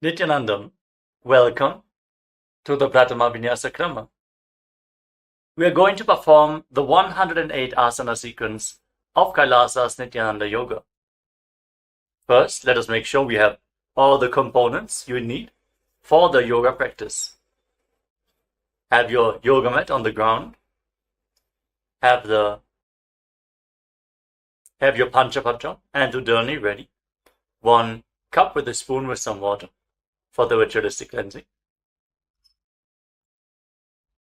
Nithyanandam, welcome to the Prathama Vinyasa Krama. We are going to perform the 108 Asana sequence of KAILASA's Nithyananda Yoga. First, let us make sure we have all the components you need for the yoga practice. Have your yoga mat on the ground. Have your Panchapatra and Udani ready. 1 cup with a spoon with some water for the ritualistic cleansing.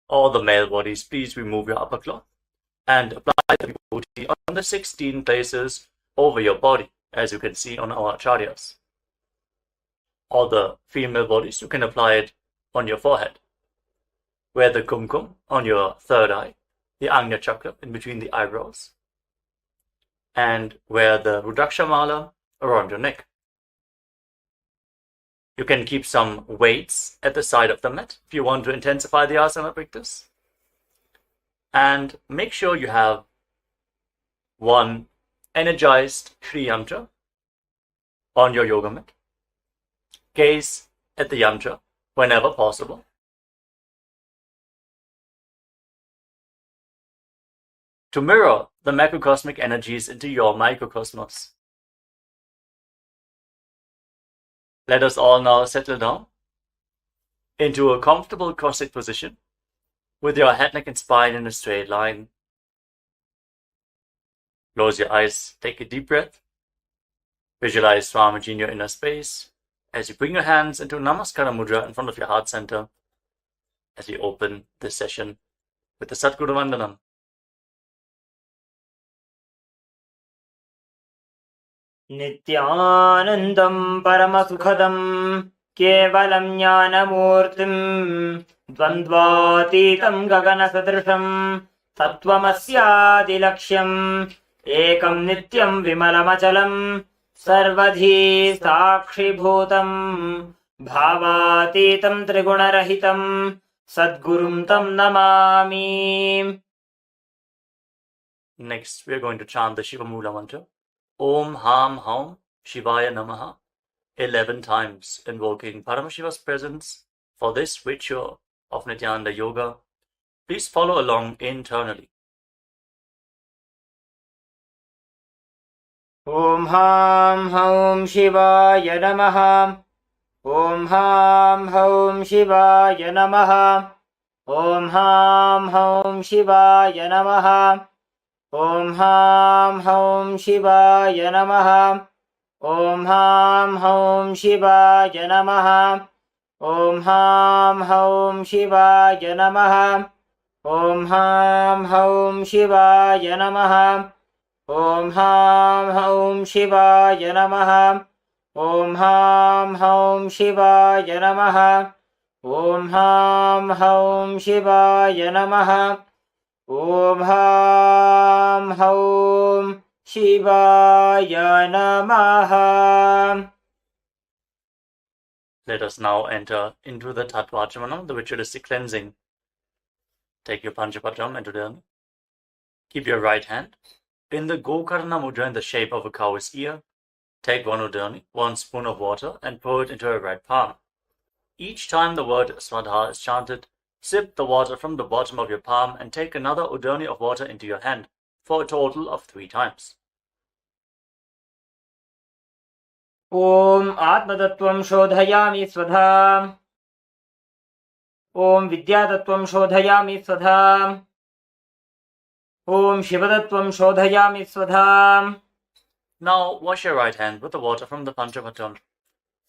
All the male bodies, please remove your upper cloth and apply the vibhuti on the 16 places over your body, as you can see on our acharyas. All the female bodies, you can apply it on your forehead. Wear the kumkum on your third eye, the Ajna chakra in between the eyebrows, and wear the Rudraksha mala around your neck. You can keep some weights at the side of the mat if you want to intensify the asana practice. And make sure you have 1 energized Shri Yantra on your yoga mat. Gaze at the yantra whenever possible. To mirror the macrocosmic energies into your microcosmos. Let us all now settle down into a comfortable cross-legged position with your head, neck and spine in a straight line. Close your eyes, take a deep breath. Visualize Swamiji in your inner space as you bring your hands into Namaskara Mudra in front of your heart center as we open this session with the Satguru Vandanam. Nithyanandam Paramasukhadam Kevalam Jnanamurtim Dvandvatitam Gaganasadrisham Tattvamasyadilaksham Ekam Nityam Vimalamachalam Sarvadhi Sakshibhutam Bhavatitam Trigunarahitam Sadgurum Tam Namami. Next, we are going to chant the Shiva Mula mantra. Om Ham Haum Shivaya Namaha 11 times, invoking Paramashiva's presence for this ritual of Nithyananda Yoga. Please follow along internally. Om Ham Haum Shivaya Namaha. Om Ham Haum Shivaya Namaha. Om Ham Haum Shivaya Namaha. Om Ham Haum Shivaya Namaha. Om Ham Haum Shivaya Namaha. Om Ham Haum Shivaya Namaha. Om Ham Haum Shivaya Namaha. Om Ham Haum Shivaya Namaha. Om Ham Haum Shivaya Namaha. Om Ham Haum Shivaya Namaha. Om Ham Haum Shivaya Namaha. Let us now enter into the Tattvachmanam, the ritualistic cleansing. Take your Panchapatram and Udani. Keep your right hand in the Gokarna Mudra in the shape of a cow's ear. Take 1 Udani, 1 spoon of water, and pour it into your right palm. Each time the word Swadha is chanted, sip the water from the bottom of your palm and take another Udani of water into your hand for a total of 3 times. Om Atmatattvam Shodhayami Swadha. Om Vidyatattvam Shodhayami Swadha. Om Shivatattvam Shodhayami Swadha. Now wash your right hand with the water from the Panchapatram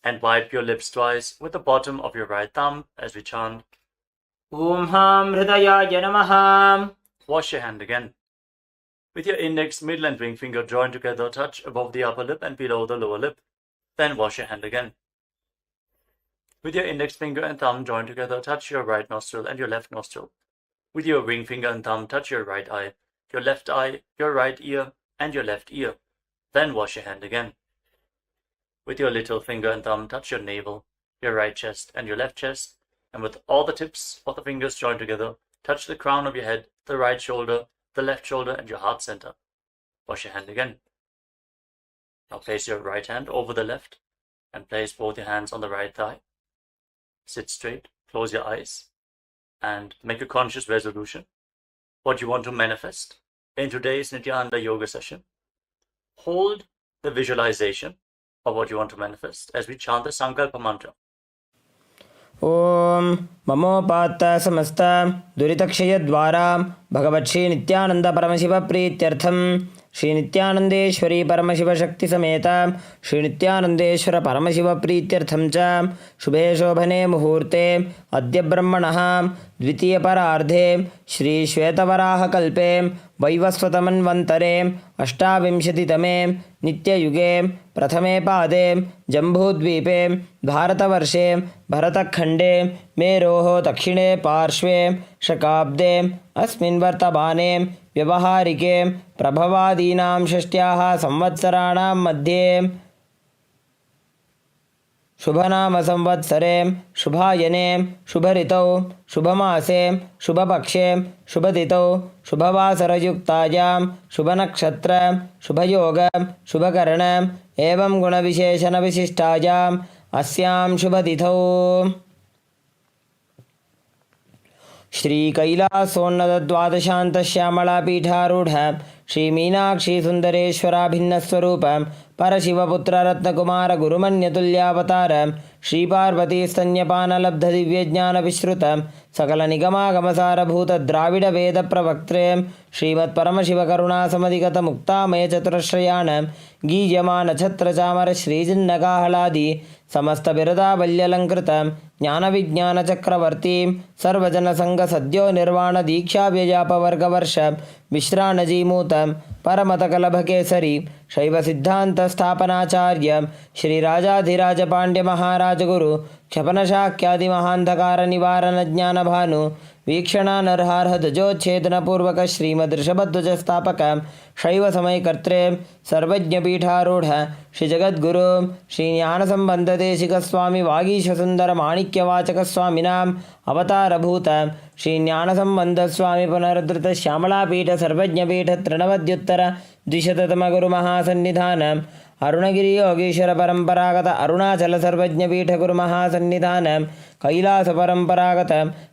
and wipe your lips twice with the bottom of your right thumb as we chant. Om Ham Hridayaya Namaha. Wash your hand again. With your index, middle and ring finger joined together, touch above the upper lip and below the lower lip. Then wash your hand again. With your index finger and thumb joined together, touch your right nostril and your left nostril. With your ring finger and thumb, touch your right eye, your right ear, and your left ear. Then wash your hand again. With your little finger and thumb, touch your navel, your right chest, and your left chest. And with all the tips of the fingers joined together, touch the crown of your head, the right shoulder, the left shoulder, and your heart center. Wash your hand again. Now place your right hand over the left And place both your hands on the right thigh. Sit straight, close your eyes, and make a conscious resolution. What you want to manifest in today's Nithyananda Yoga session. Hold the visualization of what you want to manifest as we chant the Sankalpa mantra. ॐ ममोपात्त समस्त दुरितक्षयद्वारां भगवत्श्री नित्यानंद परमशिव प्रीत्यर्थं श्री नित्यानंदेश्वरी परमशिव शक्ति समेत श्री नित्यानंदेश्वर परमशिव प्रीत्यर्थं च शुभे शोभने मुहूर्ते अद्य ब्रह्मणः द्वितीय परार्धे श्री श्वेतवराह कल्पे वैवस्वतमन्वन्तरे अष्टाविंशतितमे नित्ययुगे प्रथमे पादे जम्बूद्वीपे भारतवर्षे भरतखण्डे मेरोः दक्षिणे पार्श्वे शकाब्दे अस्मिन् वर्तमाने व्यवहारिके प्रभवादीनां षष्ट्याः संवत्सराणां मध्ये शुभनाम संवत्सरे शुभायने शुभऋतौ शुभमासे शुभपक्षे शुभतिथौ शुभवासरयुक्तायां शुभनक्षत्र शुभयोग शुभकर्ण एवं गुणविशेषणविशिष्टायाम् अस्यां शुभतिथौ श्री कैलासोन्नत द्वादशांत श्यामला पीठारूढ़ श्री मीनाक्षी सुंदरेश्वराभिन्नस्वरूप परशिवपुत्र रत्नकुमार गुरुमन्यतुल्यावतार श्री पार्वती स्तन्यपान लब्ध दिव्य ज्ञान विश्रुत सकल निगमागमसारभूत द्राविड वेद प्रवक्त्रे श्रीमत् परमशिव करुणा समधिगत मुक्तामय चतुरश्रयाण गीयमान छत्र चामर श्रीजिन्नकाहलादि समस्त बिरदावल्यलंकृत ज्ञान विज्ञान चक्रवर्ती सर्वजन संघ सद्यो निर्वाण दीक्षा व्यजापवर्ग वर्ष विश्राणजीमूत परमत कलभ केसरी शैव सिद्धांत स्थापनाचार्य श्री राजाधिराज पांड्य महाराज गुरु क्षपन शाक्यादि महांधकार निवारण ज्ञान भानु वीक्षणा नरहारह ध्वजोच्छेदन पूर्वक श्रीमदृषभध्वज स्थापक शैव समय कर्त्रे सर्वज्ञ पीठारूढ़ श्री जगद्गुरु श्री ज्ञान संबंध देशिक स्वामी वागीश सुंदर माणिक्यवाचक स्वामिनाम अवतारभूत श्री ज्ञान संबंध स्वामी पुनरुद्धृत श्यामलापीठ सर्वज्ञपीठ तृणवद्युत्तर द्विशततम गुरु महासन्निधान अरुणगिरी योगीश्वर परंपरागत अरुणाचल सर्वज्ञपीठ गुरु महासन्निधान कैलास परंपरागत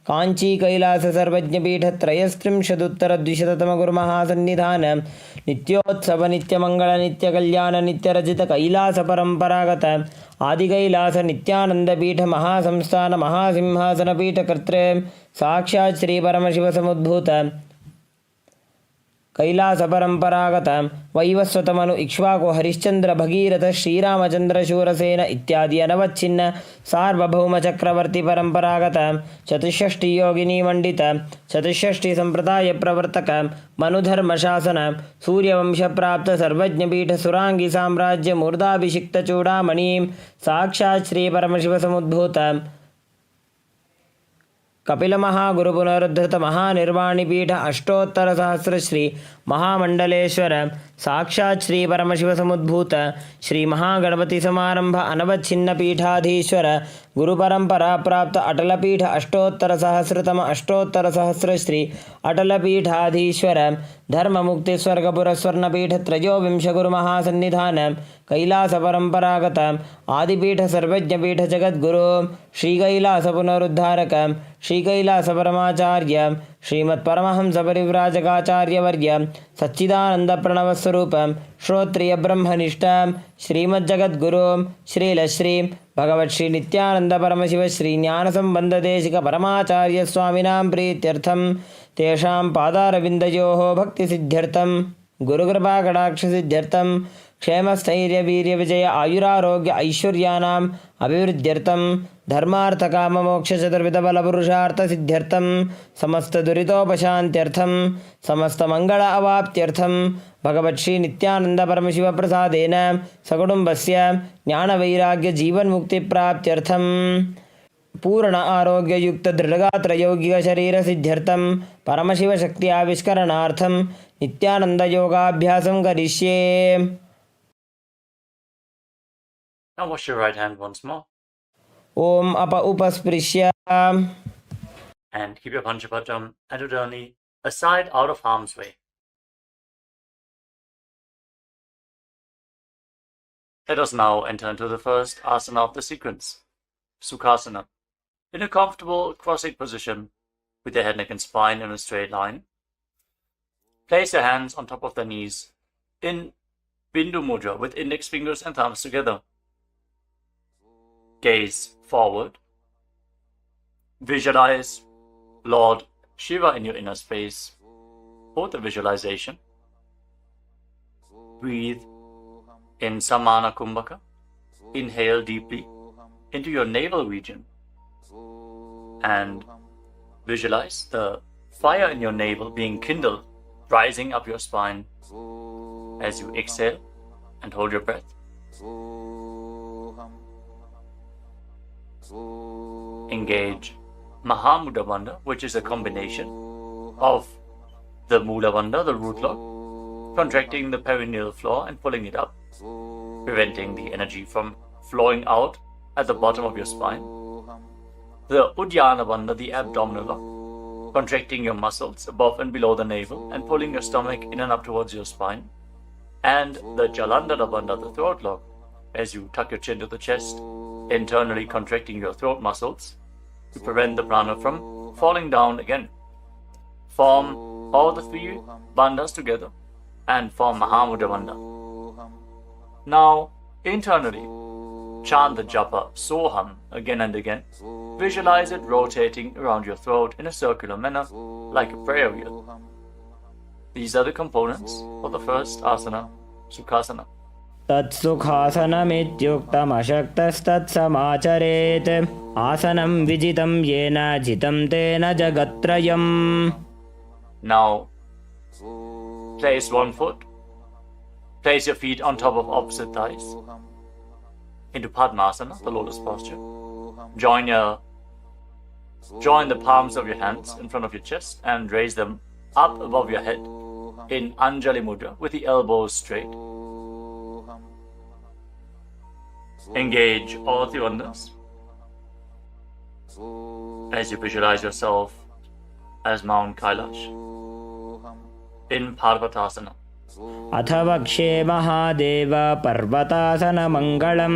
कांची कैलास सर्वज्ञपीठ त्रयस्त्रिंशदुत्तर द्विशततम गुरु महासन्निधान नित्योत्सव नित्यमंगल नित्यकल्याण नित्यरजित कैलास परंपरागत आदि कैलास नित्यानंद पीठ महासंस्थान महासिंहासन पीठ कर्त्रे साक्षात् श्री परमशिव समुद्भूत कैलास परंपरागत वैवस्वतमनु इक्ष्वाकु हरिश्चंद्र भगीरथ श्रीरामचंद्र शूरसेन इत्यादि अनवच्छिन्न सार्वभौम चक्रवर्ती परंपरागत चतुष्षष्टि योगिनी मंडित चतुष्षष्टि संप्रदाय प्रवर्तक मनुधर्म शासन सूर्यवंश प्राप्त सर्वज्ञ पीठ सुरांगी साम्राज्य मूर्धाभिषिक्त चूड़ामणि साक्षात् श्री परमशिव समुद्भूत कपिल महागुरु पुनरुद्धृत महानिर्वाणी पीठ अष्टोत्तर सहस्र श्री महामंडलेश्वर साक्षात् श्री परमशिव समुद्भूत श्री महागणपति समारंभ अनवच्छिन्न पीठाधीश्वर गुरु परंपरा प्राप्त अटल पीठ अष्टोत्तर सहस्रतम अष्टोत्तर सहस्र श्री अटल पीठाधीश्वर धर्म मुक्ति स्वर्गपुर स्वर्ण पीठ त्रयोविंश गुरु महासन्निधान कैलास परंपरागत आदिपीठ सर्वज्ञ पीठ जगद्गुरु श्री कैलास पुनरुद्धारक श्री कैलास परमाचार्य श्रीमत् परमहंस परिव्राजकाचार्य वर्य सच्चिदानंद प्रणव स्वरूप श्रोत्रिय ब्रह्मनिष्ठ श्रीमज्जगद्गुरु श्रीलश्री भगवत् श्री नित्यानंद परमशिव श्री ज्ञान संबंध देशिक परमाचार्य स्वामिनां प्रीत्यर्थं तेषां पादारविन्दयोः भक्ति सिद्ध्यर्थं गुरुकृपा कटाक्ष सिद्ध्यर्थं क्षेमस्थैर्य वीर्य विजय आयुरारोग्य ऐश्वर्यानाम् अभिवृद्ध्यर्थं धर्मार्थ काम मोक्ष चतुर्विध बल पुरुषार्थ सिद्ध्यर्थं समस्त दुरितोपशान्त्यर्थं समस्त मंगल अवाप्त्यर्थं भगवत् श्री नित्यानंद परमशिव प्रसादेन सकुटुम्बस्य ज्ञान वैराग्य जीवन मुक्ति प्राप्त्यर्थं पूर्ण आरोग्य युक्त दृढ़गात्र यौगिक शरीर सिद्ध्यर्थं परमशिव शक्ति आविष्करणार्थं नित्यानंद योगाभ्यासं करिष्ये. Now wash your right hand once more. Om apa upasprishya. And keep your Panchapatam and Udani aside out of harm's way. Let us now enter into the first asana of the sequence, Sukhasana, in a comfortable cross-legged position with your head, neck and spine in a straight line. Place your hands on top of the knees in Bindu Mudra with index fingers and thumbs together. Gaze forward. Visualize Lord Shiva in your inner space. Hold the visualization. Breathe in Samana Kumbhaka. Inhale deeply into your navel region and visualize the fire in your navel being kindled, rising up your spine as you exhale and hold your breath. Engage Mahamudra Bandha, which is a combination of the Mula Bandha, the root lock, contracting the perineal floor and pulling it up, preventing the energy from flowing out at the bottom of your spine. The Uddiyana Bandha, the abdominal lock, contracting your muscles above and below the navel and pulling your stomach in and up towards your spine. And the Jalandhara Bandha, the throat lock, as you tuck your chin to the chest, internally contracting your throat muscles to prevent the prana from falling down again. Form all the three bandhas together and form Mahamudra Bandha. Now, internally, chant the japa Soham again and again. Visualize it rotating around your throat in a circular manner like a prayer wheel. These are the components of the first asana, Sukhasana. तत्सुखासनमित्युक्तमशक्तस्तत्समाचरेत् आसनं विजितं येन जितं तेन जगत्त्रयम्. Now, place one foot. Place your feet on top of opposite thighs into Padmasana, the lotus posture. Join the palms of your hands in front of your chest and raise them up above your head in Anjali Mudra with the elbows straight. Engage all the bandhas as you visualize yourself as Mount Kailash in Parvatasana. अथ वक्षे महादेव पर्वतासनमङ्गलं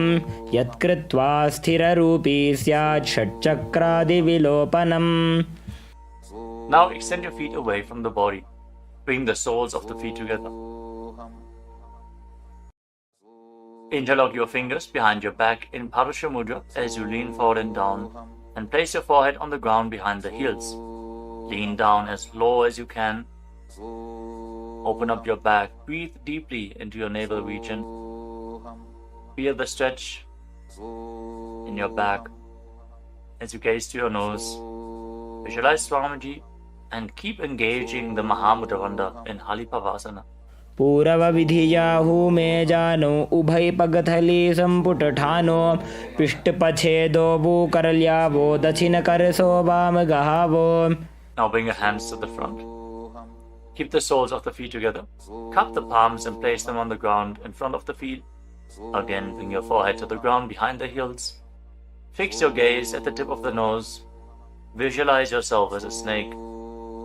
यत्कृत्वा स्थिररूपी स्यात् षट्चक्रादिविलोपनम्. Now extend your feet away from the body. Bring the soles of the feet together. Interlock your fingers behind your back in Parasha Mudra as you lean forward and down, and place your forehead on the ground behind the heels. Lean down as low as you can. Open up your back. Breathe deeply into your navel region. Feel the stretch in your back as you gaze to your nose. Visualize Swamiji and keep engaging the Mahamudra Bandha in Halipavasana. पूरवविधियाहु मे जानो उभय पगथली संपुट ठानो पृष्ठपछेदो भूकरल्यावो दक्षिण करसो वाम गहावो. Now bring your hands to the front. Keep the soles of the feet together. Cup the palms and place them on the ground in front of the feet. Again, bring your forehead to the ground behind the heels. Fix your gaze at the tip of the nose. Visualize yourself as a snake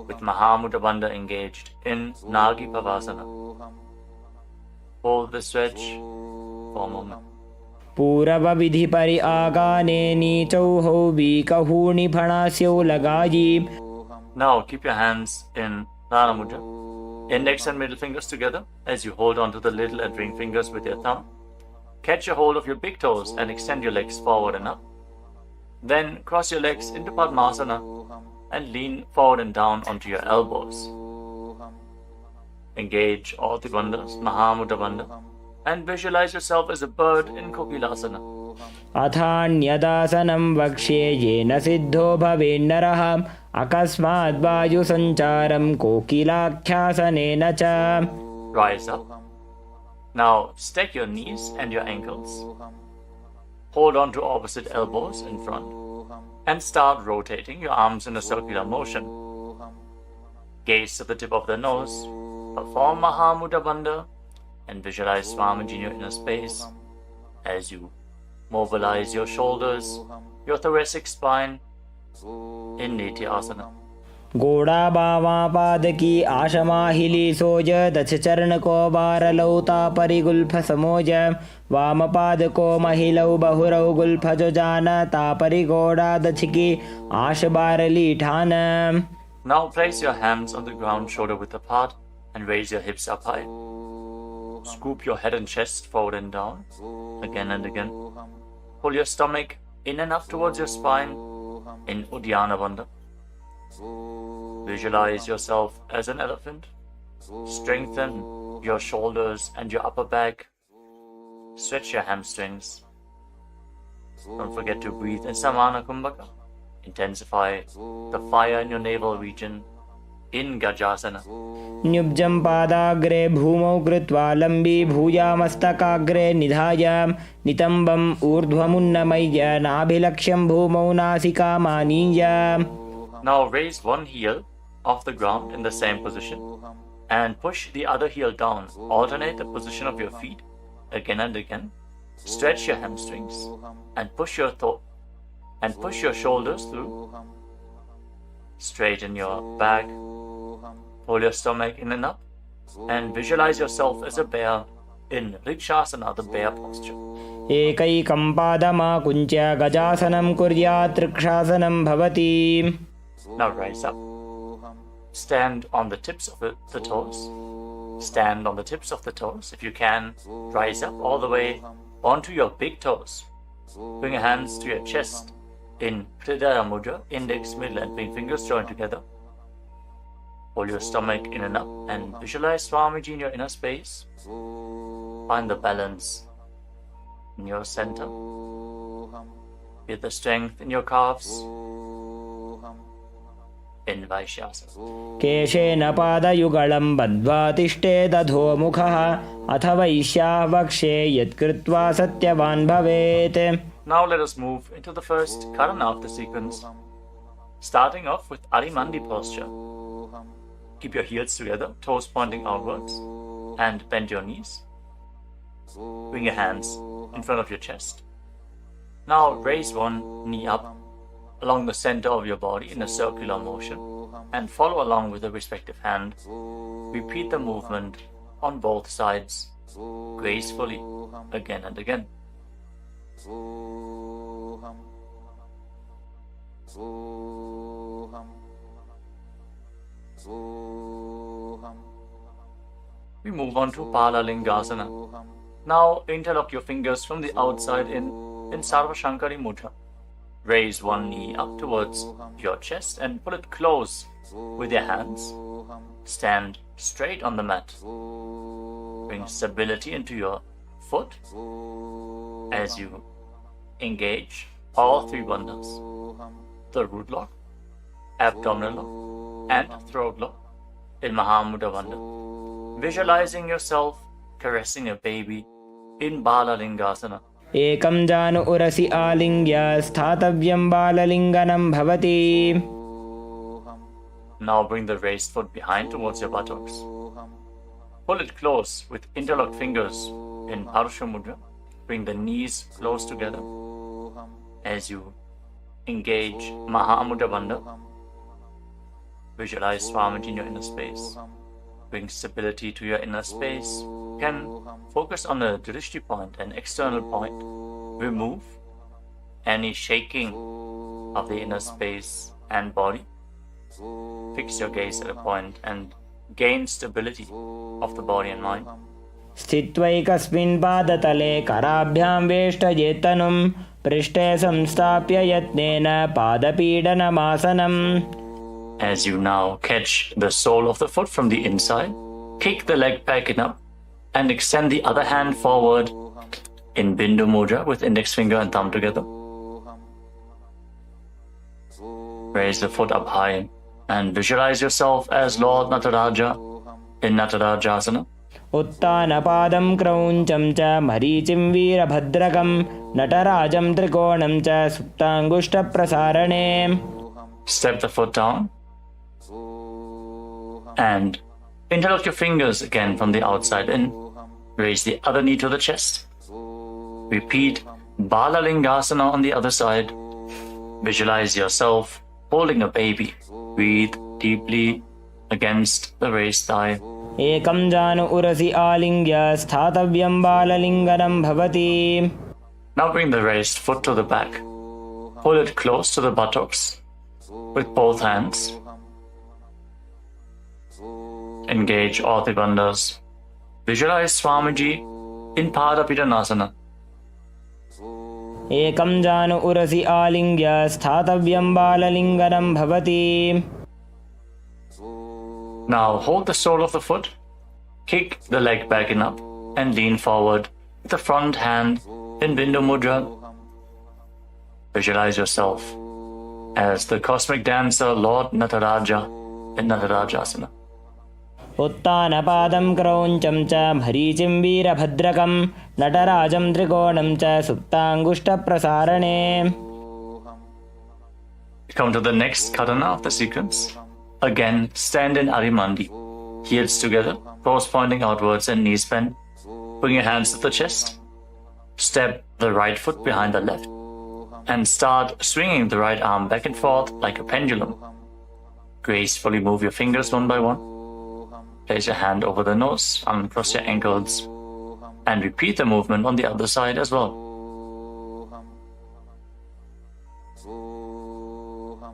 with Mahamudra Bandha engaged in Nagi Pavasana. Hold the stretch for a moment. पूरव विधि परि आगाने नीचौहौ बीकहूणि फणास्यौ लगायी. Now keep your hands in Dana Mudra. Index and middle fingers together as you hold on to the little and ring fingers with your thumb. Catch a hold of your big toes and extend your legs forward and up. Then cross your legs into Padmasana and lean forward and down onto your elbows. Engage all the bandhas, Mahamudra Bandha, and visualize yourself as a bird in Kokilasana. अथान्यदासनं वक्ष्ये येन सिद्धो भवेन्नरः अकस्मात् वायुसञ्चारं कोकिलाख्यासनेन च. Rise up. Now stack your knees and your ankles. Hold on to opposite elbows in front and start rotating your arms in a circular motion. Gaze to the tip of the nose. Perform Mahamudra Bandha and visualize Swamiji in your inner space as you mobilize your shoulders, your thoracic spine in Nitya Asana. गोड़ा बावा पाद की आशमाहिली सोज दछ चरण को बारलौता परिगुल्फ समोज वाम पाद को महिलौ बहुरौ Gulf जो जान तापरि गोड़ा दछ की आश बारली ठान. Now place your hands on the ground shoulder width apart and raise your hips up high. Scoop your head and chest forward and down, again and again. Pull your stomach in and up towards your spine in Uddiyana Bandha. Visualize yourself as an elephant. Strengthen your shoulders and your upper back. Stretch your hamstrings. Don't forget to breathe in Samana Kumbhaka. Intensify the fire in your navel region in Gajasana. न्युब्जं पादाग्रे भूमौ कृत्वा लम्बी भूयामस्तकाग्रे निधाय नितम्बम् ऊर्ध्वमुन्नमय्य नाभिलक्ष्यं भूमौ नासिकामानीय. Now raise one heel off the ground in the same position and push the other heel down. Alternate the position of your feet again and again. Stretch your hamstrings and push your shoulders through. Straighten your back. Pull your stomach in and up and visualize yourself as a bear in Rikshasana, the bear posture. एकैकं पादमाकुञ्च्य गजासनं कुर्यात् रक्षासनं भवति. Now rise up. Stand on the tips of the toes. Stand on the tips of the toes. If you can, rise up all the way onto your big toes. Bring your hands to your chest in Hridaya Mudra, index, middle and ring fingers joined together. Pull your stomach in and up and visualize Swamiji in your inner space. Find the balance in your center. Feel the strength in your calves. In Vaishyasana. केशेन पादयुगलं बद्ध्वा तिष्ठेदधोमुखः अथ वैश्याः वक्षे यत्कृत्वा सत्यवान् भवेत्. Now let us move into the first Karana of the sequence, starting off with Arimandi posture. Keep your heels together, toes pointing outwards, and bend your knees. Bring your hands in front of your chest. Now raise one knee up along the center of your body in a circular motion and follow along with the respective hand. Repeat the movement on both sides gracefully again and again. We move on to Palalingasana. Now interlock your fingers from the outside in Sarvashankari Mudra. Raise one knee up towards your chest and pull it close with your hands. Stand straight on the mat. Bring stability into your foot as you engage all three bandhas: the root lock, abdominal lock, and throat lock in Mahamudra Bandha. Visualizing yourself caressing a baby in Balalingasana. एकं जानु उरसि आलिङ्ग्य स्थातव्यं बाललिङ्गनं भवति. Now bring the raised foot behind towards your buttocks. Pull it close with interlocked fingers in Parsha Mudra. Bring the knees close together as you engage Mahamudra Bandha. Visualize Swamiji in your inner space. Bring stability to your inner space. You can focus on the drishti point, an external point. Remove any shaking of the inner space and body. Fix your gaze at a point and gain stability of the body and mind. स्थित्वैकस्मिन् पादतले कराभ्यां वेष्टयेत्तनुं पृष्ठे संस्थाप्य यत्नेन पादपीडनमासनम्. As you now catch the sole of the foot from the inside, kick the leg back and up and extend the other hand forward in Bindu Mudra with index finger and thumb together. Raise the foot up high and visualize yourself as Lord Nataraja in Natarajasana. उत्तानपादं क्रौञ्चं च मरीचिं वीरभद्रकं नटराजं त्रिकोणं च सुप्ताङ्गुष्ठप्रसारणे. Step the foot down and interlock your fingers again from the outside in. Raise the other knee to the chest. Repeat Balalingasana on the other side. Visualize yourself holding a baby. Breathe deeply against the raised thigh. एकं जानु उरसि आलिङ्ग्य स्थातव्यं बाललिङ्गनं भवति. Now bring the raised foot to the back. Pull it close to the buttocks with both hands. Engage all the bandhas. Visualize Swamiji in Padapittanasana. एकं जानु उरसि आलिङ्ग्य स्थातव्यं बाललिङ्गनं भवति. Now hold the sole of the foot, kick the leg back and up, and lean forward with the front hand in Bindu Mudra. Visualize yourself as the cosmic dancer Lord Nataraja in Natarajasana. उत्तानपादं क्रौञ्चं च भरीचिं वीरभद्रकं नटराजं त्रिकोणं च सुप्ताङ्गुष्ठप्रसारणे. Come to the next katana of the sequence. Again, stand in Arimandi. Heels together, toes pointing outwards and knees bent. Bring your hands to the chest. Step the right foot behind the left. And start swinging the right arm back and forth like a pendulum. Gracefully move your fingers one by one. Place your hand over the nose, uncross your ankles, and repeat the movement on the other side as well.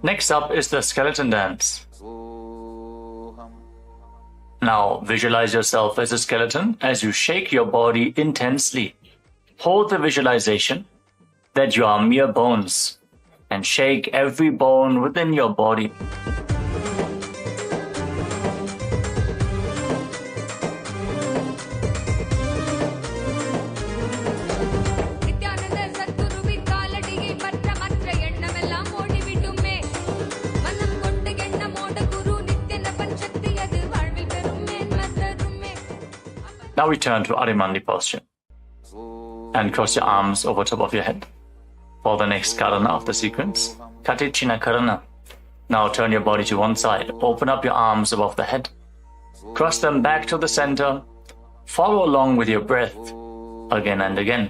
Next up is the skeleton dance. Now visualize yourself as a skeleton as you shake your body intensely. Hold the visualization that you are mere bones and shake every bone within your body. Now return to Arimandi posture and cross your arms over top of your head. For the next karana of the sequence, Katichina Karana. Now turn your body to one side, open up your arms above the head, cross them back to the center, follow along with your breath again and again.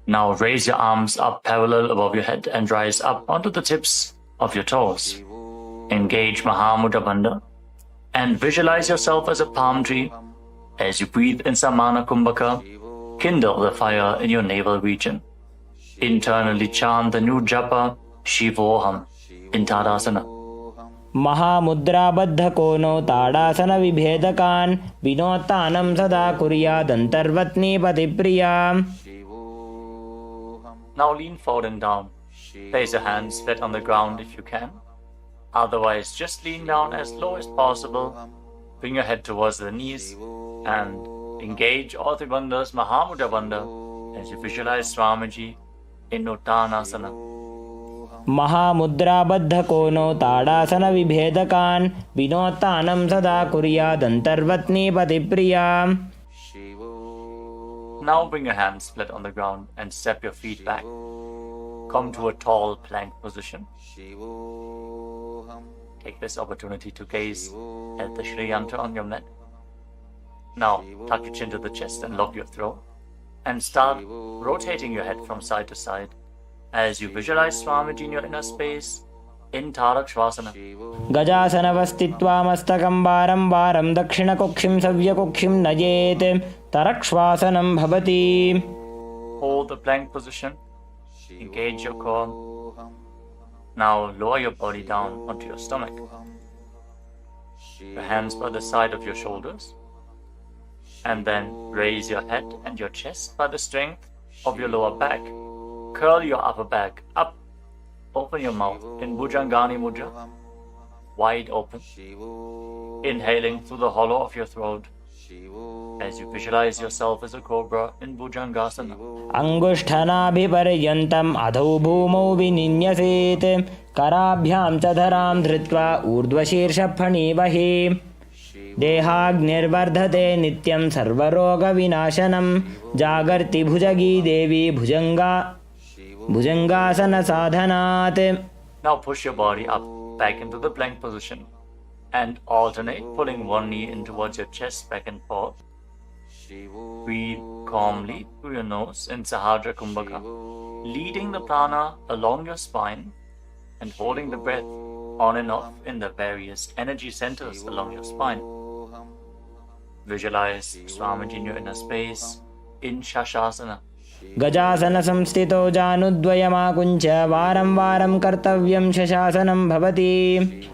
Now raise your arms up parallel above your head and rise up onto the tips of your toes. Engage Mahamudra Bandha and visualize yourself as a palm tree. As you breathe in Samana Kumbhaka, kindle the fire in your navel region. Internally chant the new japa Shivoham in Tadasana. महामुद्राबद्धकोनो ताडासनविभेदकान् विनोत्तानं सदा कुर्यादन्तर्वत्नीपतिप्रिया. Now lean forward and down. Place your hands flat on the ground if you can. Otherwise, just lean down as low as possible. Bring your head towards the knees and engage all the bandhas Mahamudra Bandha as you visualize Swamiji in Uttanasana. महामुद्राबद्धकोनो ताडासनविभेदकान् विनोत्तानं सदा कुर्यादन्तर्वत्नीपतिप्रिया. Now bring your hands flat on the ground and step your feet back. Come to a tall plank position. Take this opportunity to gaze at the Shri Yantra on your mat. Now tuck your chin to the chest and lock your throat. And start rotating your head from side to side as you visualize Swamiji in your inner space in Tarakshvasana. गजासनवस्थित्वा मस्तकं वारं वारं दक्षिणकुक्षिं सव्यकुक्षिं नयेत् तरक्श्वासनं भवति. Hold the plank position. Engage your core. Now lower your body down onto your stomach. Your hands by the side of your shoulders. And then raise your head and your chest by the strength of your lower back. Curl your upper back up. Open your mouth in Bhujangani Mudra, wide open. Inhaling through the hollow of your throat as you visualize yourself as a cobra in Bhujangasana. अंगुष्ठनाभिपर्यन्तम् अधौ भूमौ विनिन्यसेत् कराभ्यां च धरां धृत्वा ऊर्ध्वशीर्षफणीवहि. देहाग्निर्वर्धते नित्यं सर्वरोगविनाशनं जागर्ति भुजगी देवी भुजंगासन साधनात्. Now push your body up back into the plank position and alternate pulling one knee in towards your chest back and forth Breathe calmly through your nose in Sahadra Kumbhaka, leading the prana along your spine and holding the breath on and off in the various energy centers along your spine. Visualize Swamiji in your inner space in Shastasana. गजासन संस्थितो जानुद्वयमाकुञ्च वारं वारं कर्तव्यं शशासनं भवति.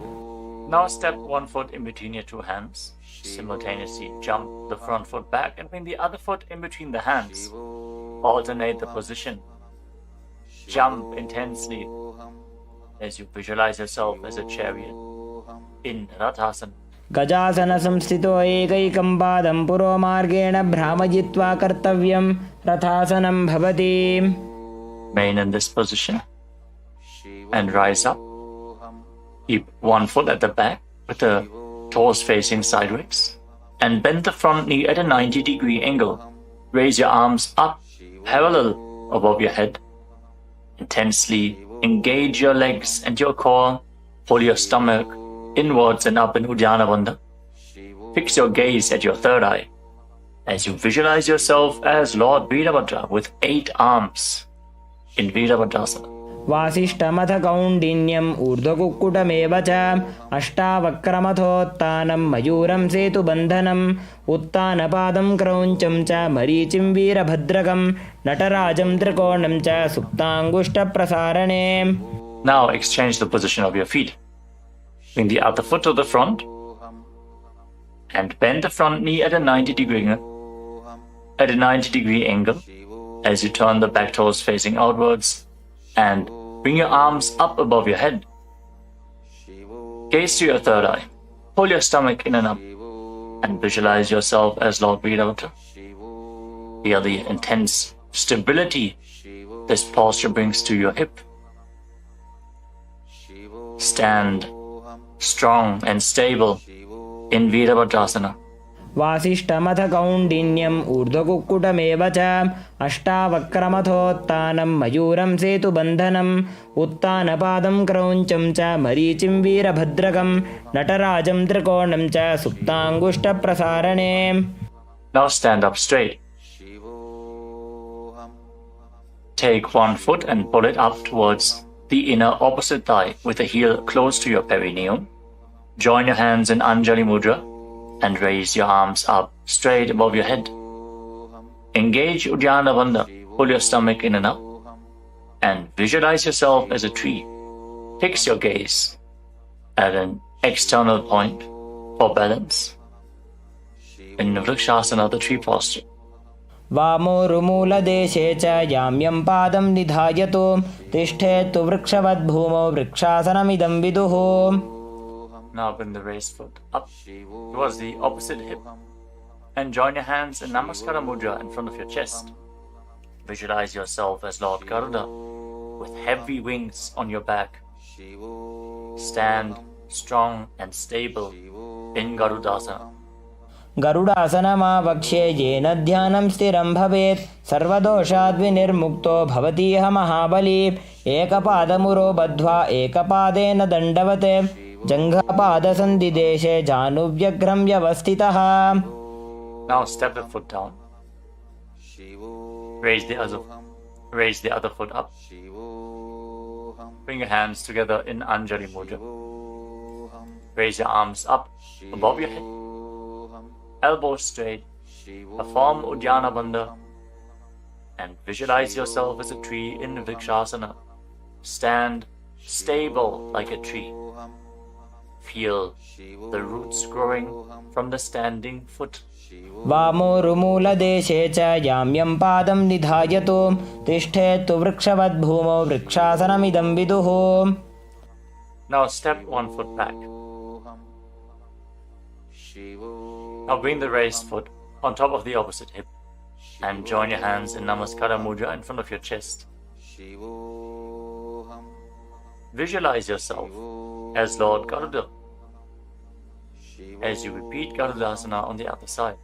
Now step one foot in between your two hands. Simultaneously jump the front foot back and bring the other foot in between the hands. Alternate the position. Jump intensely as you visualize yourself as a chariot in Rathasana. गजासन संस्थितो एकैकं पादं पुरोमार्गेण भ्रामयित्वा कर्तव्यं रथासनं भवति. Remain in this position and rise up. Keep one foot at the back with the toes facing sideways and bend the front knee at a 90-degree angle. Raise your arms up parallel above your head. Intensely engage your legs and your core. Pull your stomach inwards and up in Uddiyana Bandha. Fix your gaze at your third eye as you visualize yourself as Lord Veerabhadra with 8 arms in Veerabhadrasana. वासिष्ठमथ कौण्डिन्यम् ऊर्ध्वकुक्कुटमेव च अष्टावक्रमथोत्तानं मयूरं सेतुबन्धनम् उत्तानपादं क्रौञ्चं च मरीचिं वीरभद्रकं नटराजं त्रिकोणं च सुप्ताङ्गुष्ठप्रसारणे. Now exchange the position of your feet. Bring the other foot to the front and bend the front knee at a 90-degree angle as you turn the back toes facing outwards and bring your arms up above your head. Gaze to your third eye. Pull your stomach in and up and visualize yourself as Lord Veerabhadra. Feel the intense stability this posture brings to your hip. Stand strong and stable in Veerabhadrasana. वासिष्ठमथ कौण्डिन्यम् ऊर्ध्वकुक्कुटमेव च अष्टावक्रमथोत्तानं मयूरं सेतुबन्धनम् उत्तानपादं क्रौञ्चं च मरीचिं वीरभद्रकं नटराजं त्रिकोणं च सुप्ताङ्गुष्ठप्रसारणे. Now stand up straight. Take one foot and pull it up towards the inner opposite thigh with the heel close to your perineum. Join your hands in Anjali Mudra and raise your arms up straight above your head. Engage Uddiyana Bandha. Pull your stomach in and up and visualize yourself as a tree. Fix your gaze at an external point for balance in Vrikshasana, the tree posture. वामोरुमूलदेशे च याम्यं पादं निधायतु तिष्ठेत्तु वृक्षवद्भूमौ वृक्षासनमिदं विदुः. Now bring the raised foot up towards the opposite hip and join your hands in Namaskara Mudra in front of your chest. Visualize yourself as Lord Garuda with heavy wings on your back. Stand strong and stable in Garudasana. गरुडासनमावक्ष्ये येन ध्यानं स्थिरं भवेत् सर्वदोषाद्विनिर्मुक्तो भवतीह महाबली. एकपादमुरो बद्ध्वा एकपादेन दण्डवत् जङ्घापादसन्धिदेशे जानुव्यग्रं व्यवस्थितः. Now step the foot down. Raise the other foot up. Bring your hands together in Anjali Mudra. Raise your arms up above your head. Elbows straight. Perform Uddiyana Bandha and visualize yourself as a tree in Vrikshasana. Stand stable like a tree. Feel the roots growing from the standing foot. वामोरुमूलदेशे च याम्यं पादं निधायतु तिष्ठेत्तु वृक्षवद्भूमौ वृक्षासनमिदं विदुः. Now step one foot back. Now bring the raised foot on top of the opposite hip and join your hands in Namaskara Mudra in front of your chest. Visualize yourself as Lord Garuda as you repeat Garudasana on the other side.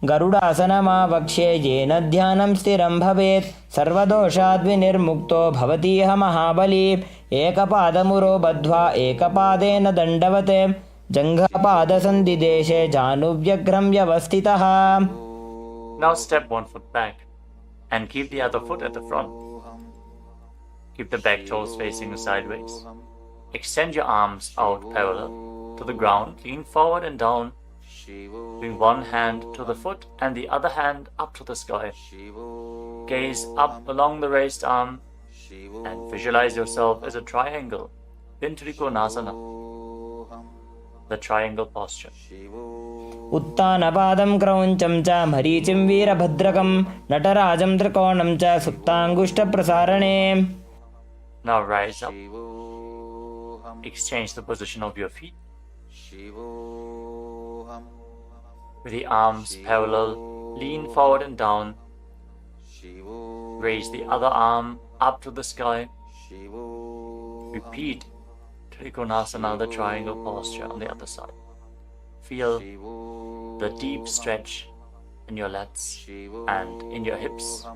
गरुडासनमावक्ष्ये येन ध्यानं स्थिरं भवेत् सर्वदोषाद्विनिर्मुक्तो भवतीह महाबली. एकपादमुरो बद्ध्वा एकपादेन दण्डवत् जङ्घापादसन्धिदेशे जानुव्यग्रं व्यवस्थितः. Now step one foot back and keep the other foot at the front. Keep the back toes facing sideways. Extend your arms out parallel to the ground, lean forward and down. Bring one hand to the foot and the other hand up to the sky. Gaze up along the raised arm and visualize yourself as a triangle in Trikonasana, the triangle posture. उत्तानपादं क्रौञ्चं च मरीचिं वीरभद्रकं नटराजं त्रिकोणं च सुप्ताङ्गुष्ठप्रसारणे. Now rise up. Exchange the position of your feet. With the arms parallel, lean forward and down. Raise the other arm up to the sky. Repeat Trikonasana, the triangle posture on the other side. Feel the deep stretch in your lats and in your hips.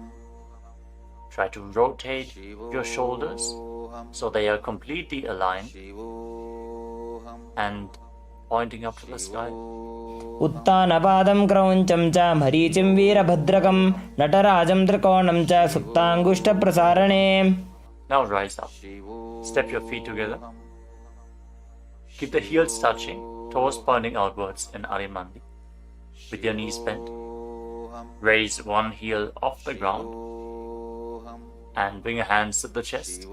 Try to rotate your shoulders so they are completely aligned and pointing up to the sky. उत्तानपादं क्रौञ्चं च मरीचिं वीरभद्रकं नटराजं त्रिकोणं च सुप्ताङ्गुष्ठप्रसारणे. Now rise up. Step your feet together. Keep the heels touching, toes pointing outwards in Arimandi. With your knees bent, raise one heel off the ground and bring your hands to the chest,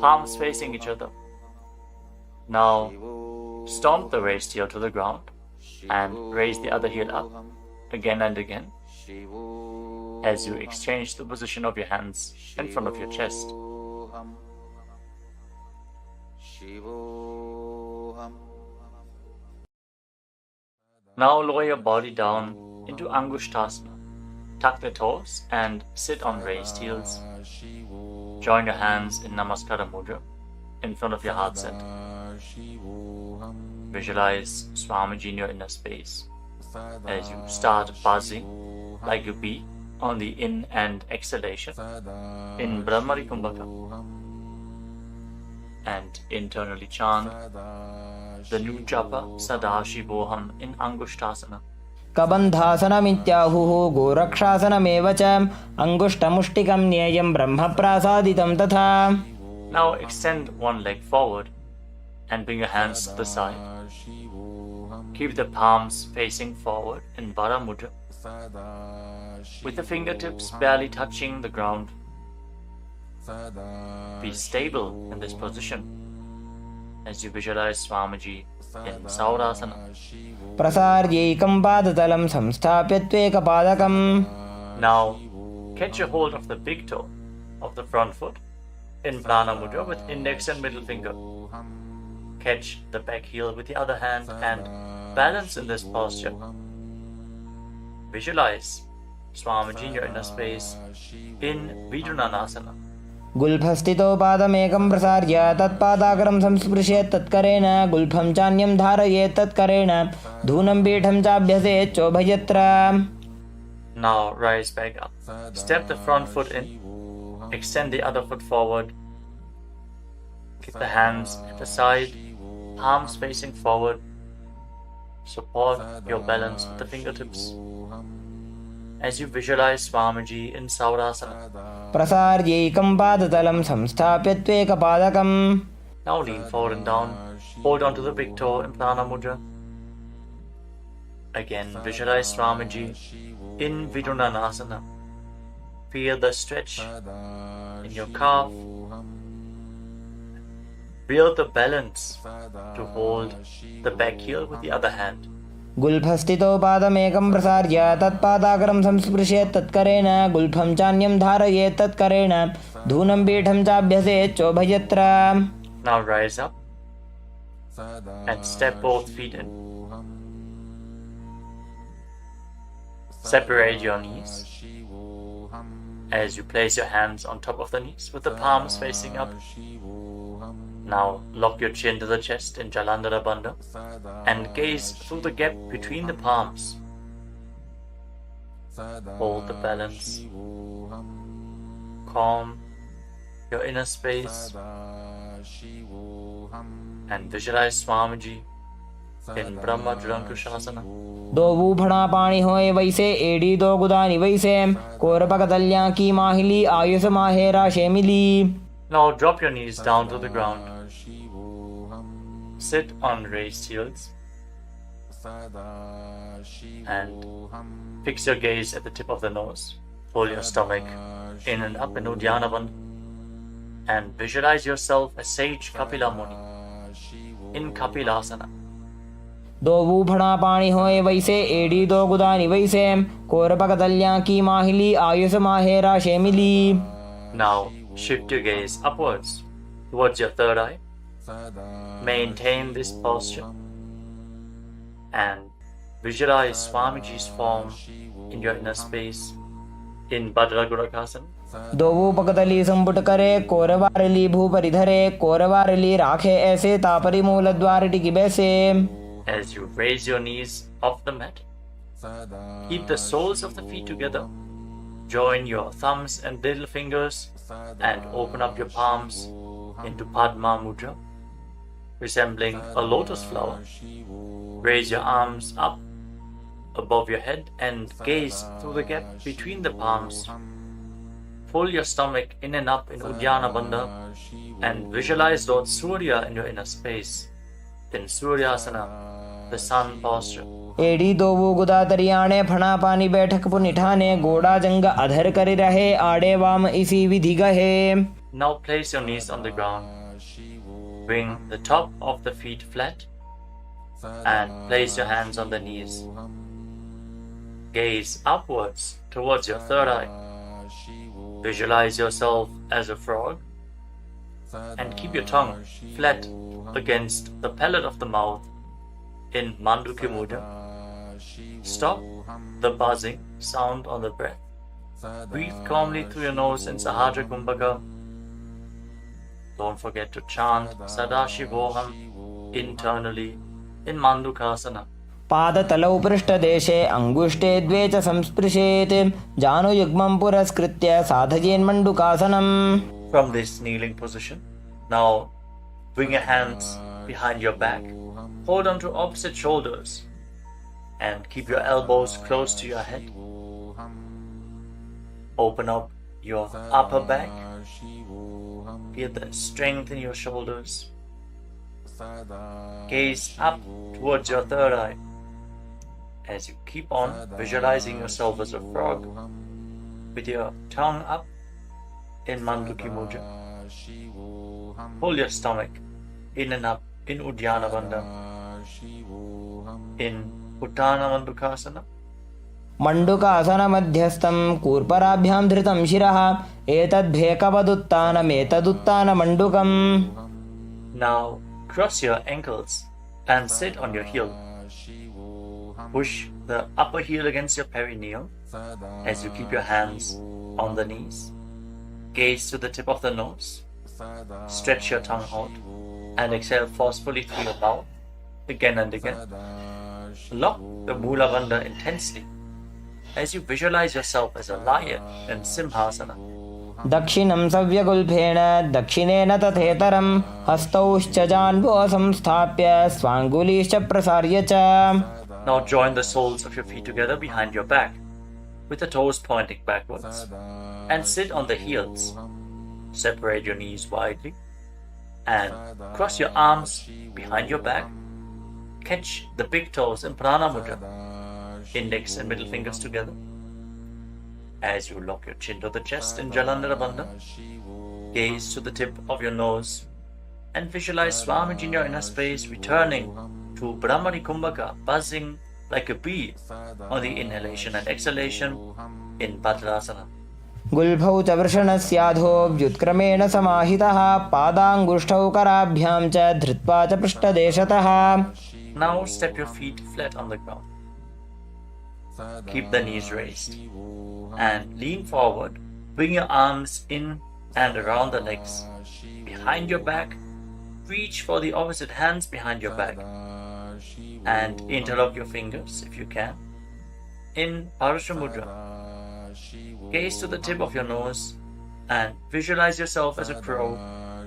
palms facing each other. Now stomp the raised heel to the ground and raise the other heel up again and again as you exchange the position of your hands in front of your chest. Now lower your body down into Angushtasana. Tuck the toes and sit on raised heels. Join your hands in Namaskara Mudra in front of your heart center. Visualize Swamiji in your inner space as you start buzzing like a bee on the in and exhalation in Brahmari Kumbhaka, and internally chant the new japa Sadashivoham in Angushtasana. कबन्धासनमित्याहुः गोरक्षासनमेव च अङ्गुष्ठमुष्टिकं न्येयं ब्रह्मप्रासादितं तथा. Now extend one leg forward and bring your hands to the side. Keep the palms facing forward in Vara Mudra, with the fingertips barely touching the ground. Be stable in this position as you visualize Swamiji in Saurasana. प्रसार्यैकं पादतलं संस्थाप्य त्वेकपादकम्. Now catch a hold of the big toe of the front foot in Prana Mudra with index and middle finger. Catch the back heel with the other hand and balance in this posture. Visualize Swamiji in your inner space in Vidunanasana. गुल्फस्थितो पादमेकं प्रसार्य तत्पादाग्रं संस्पृशेत् तत्करेण गुल्फं चान्यं धारयेत् तत्करेण धूनं पीठं चाभ्यसेत् चोभयत्र. Now rise back up. Step the front foot in. Extend the other foot forward. Keep the hands at the side, palms facing forward. Support your balance with the fingertips as you visualize Swamiji in Saurasana. प्रसार्यैकं पादतलं संस्थाप्य त्वेकपादकम्. Now lean forward and down. Hold on to the big toe in Prana Mudra. Again, visualize Swamiji in Vidunanasana. Feel the stretch in your calf. Build the balance to hold the back heel with the other hand. गुल्फस्थितो पादमेकं प्रसार्य तत्पादाग्रं संस्पृशेत् तत्करेण गुल्फं चान्यं धारयेत् तत्करेण धूनं पीठं चाभ्यसेत् चोभयत्र. Now rise up and step both feet in. Separate your knees as you place your hands on top of the knees with the palms facing up. Now lock your chin to the chest in Jalandhara Bandha and gaze through the gap between the palms. Hold the balance. Calm your inner space and visualize Swamiji in Brahma Asana. दो बूफड़ा पानी होए वैसे एड़ी दो गुदानी वैसे कोरपक दलियां की माहिली Ayush माहेरा शेमिली. Now drop your knees down to the ground. Sit on raised heels and fix your gaze at the tip of the nose. Pull your stomach in and up in Uddiyana Bandha and visualize yourself as sage Kapila Muni in Kapilasana. दो बूफड़ा पानी होए वैसे एड़ी दो गुदानी वैसे कोरपक दलियां की माहिली Ayush माहेरा शेमिली. Now shift your gaze upwards towards your third eye. Maintain this posture and visualize Swamiji's form in your inner space in Bhadragurakasana. दो पकतली संपुट करे कोरवारली भूपरि धरे कोरवारली राखे ऐसे तापरी मूल द्वार टिकी बैसे. As you raise your knees off the mat, keep the soles of the feet together. Join your thumbs and little fingers and open up your palms into Padma Mudra, resembling a lotus flower. Raise your arms up above your head and gaze through the gap between the palms. Pull your stomach in and up in Uddiyana Bandha and visualize Lord Surya in your inner space in Suryasana, the sun posture. एड़ी दो वो गुदा तरियाणे फणा पानी बैठक पुनिठाने गोड़ा जंग अधर कर रहे आड़े वाम इसी विधि गहे. Now place your knees on the ground. Bring the top of the feet flat and place your hands on the knees. Gaze upwards towards your third eye. Visualize yourself as a frog and keep your tongue flat against the palate of the mouth in Mandukya Mudra. Stop the buzzing sound on the breath. Breathe calmly through your nose in Sahaja Kumbhaka. Don't forget to chant Sadashivoham internally in Mandukasana. पादतलौ पृष्ठदेशे अंगुष्ठे द्वे च संस्पृशेत् जानुयुग्मं पुरस्कृत्य साधयेन्मण्डुकासनम्. From this kneeling position, now bring your hands behind your back. Hold on to opposite shoulders and keep your elbows close to your head. Open up your upper back. Feel the strength in your shoulders. Gaze up towards your third eye as you keep on visualizing yourself as a frog with your tongue up in Manduki Mudra. Pull your stomach in and up in Uddiyana Bandha in Uttana Mandukasana. मंडुकासन मध्यस्थं कूर्पराभ्यां धृतं शिरः एतद्भेकवदुत्तानमेतदुत्तान मंडुकम्. Now cross your ankles and sit on your heel. Push the upper heel against your perineum as you keep your hands on the knees. Gaze to the tip of the nose. Stretch your tongue out and exhale forcefully through your mouth again and again. Lock the Mula Bandha intensely as you visualize yourself as a lion in Simhasana. दक्षिणं सव्यगुल्फेन दक्षिणेन तथेतरं हस्तौश्च जान्वो संस्थाप्य स्वाङ्गुलीश्च प्रसार्य च. Now join the soles of your feet together behind your back with the toes pointing backwards and sit on the heels. Separate your knees widely and cross your arms behind your back. Catch the big toes in Prana Mudra, index and middle fingers together. As you lock your chin to the chest in Jalandhara Bandha, gaze to the tip of your nose and visualize Swamiji in your inner space returning to Brahmani Kumbhaka, buzzing like a bee on the inhalation and exhalation in Bhadrasana. गुल्फौ च वृषणस्याधो व्युत्क्रमेण समाहितः पादाङ्गुष्ठौ कराभ्यां च धृत्वा च पृष्ठदेशतः. Now step your feet flat on the ground. Keep the knees raised and lean forward. Bring your arms in and around the legs. Behind your back, reach for the opposite hands behind your back and interlock your fingers if you can in Parasha Mudra. Gaze to the tip of your nose and visualize yourself as a crow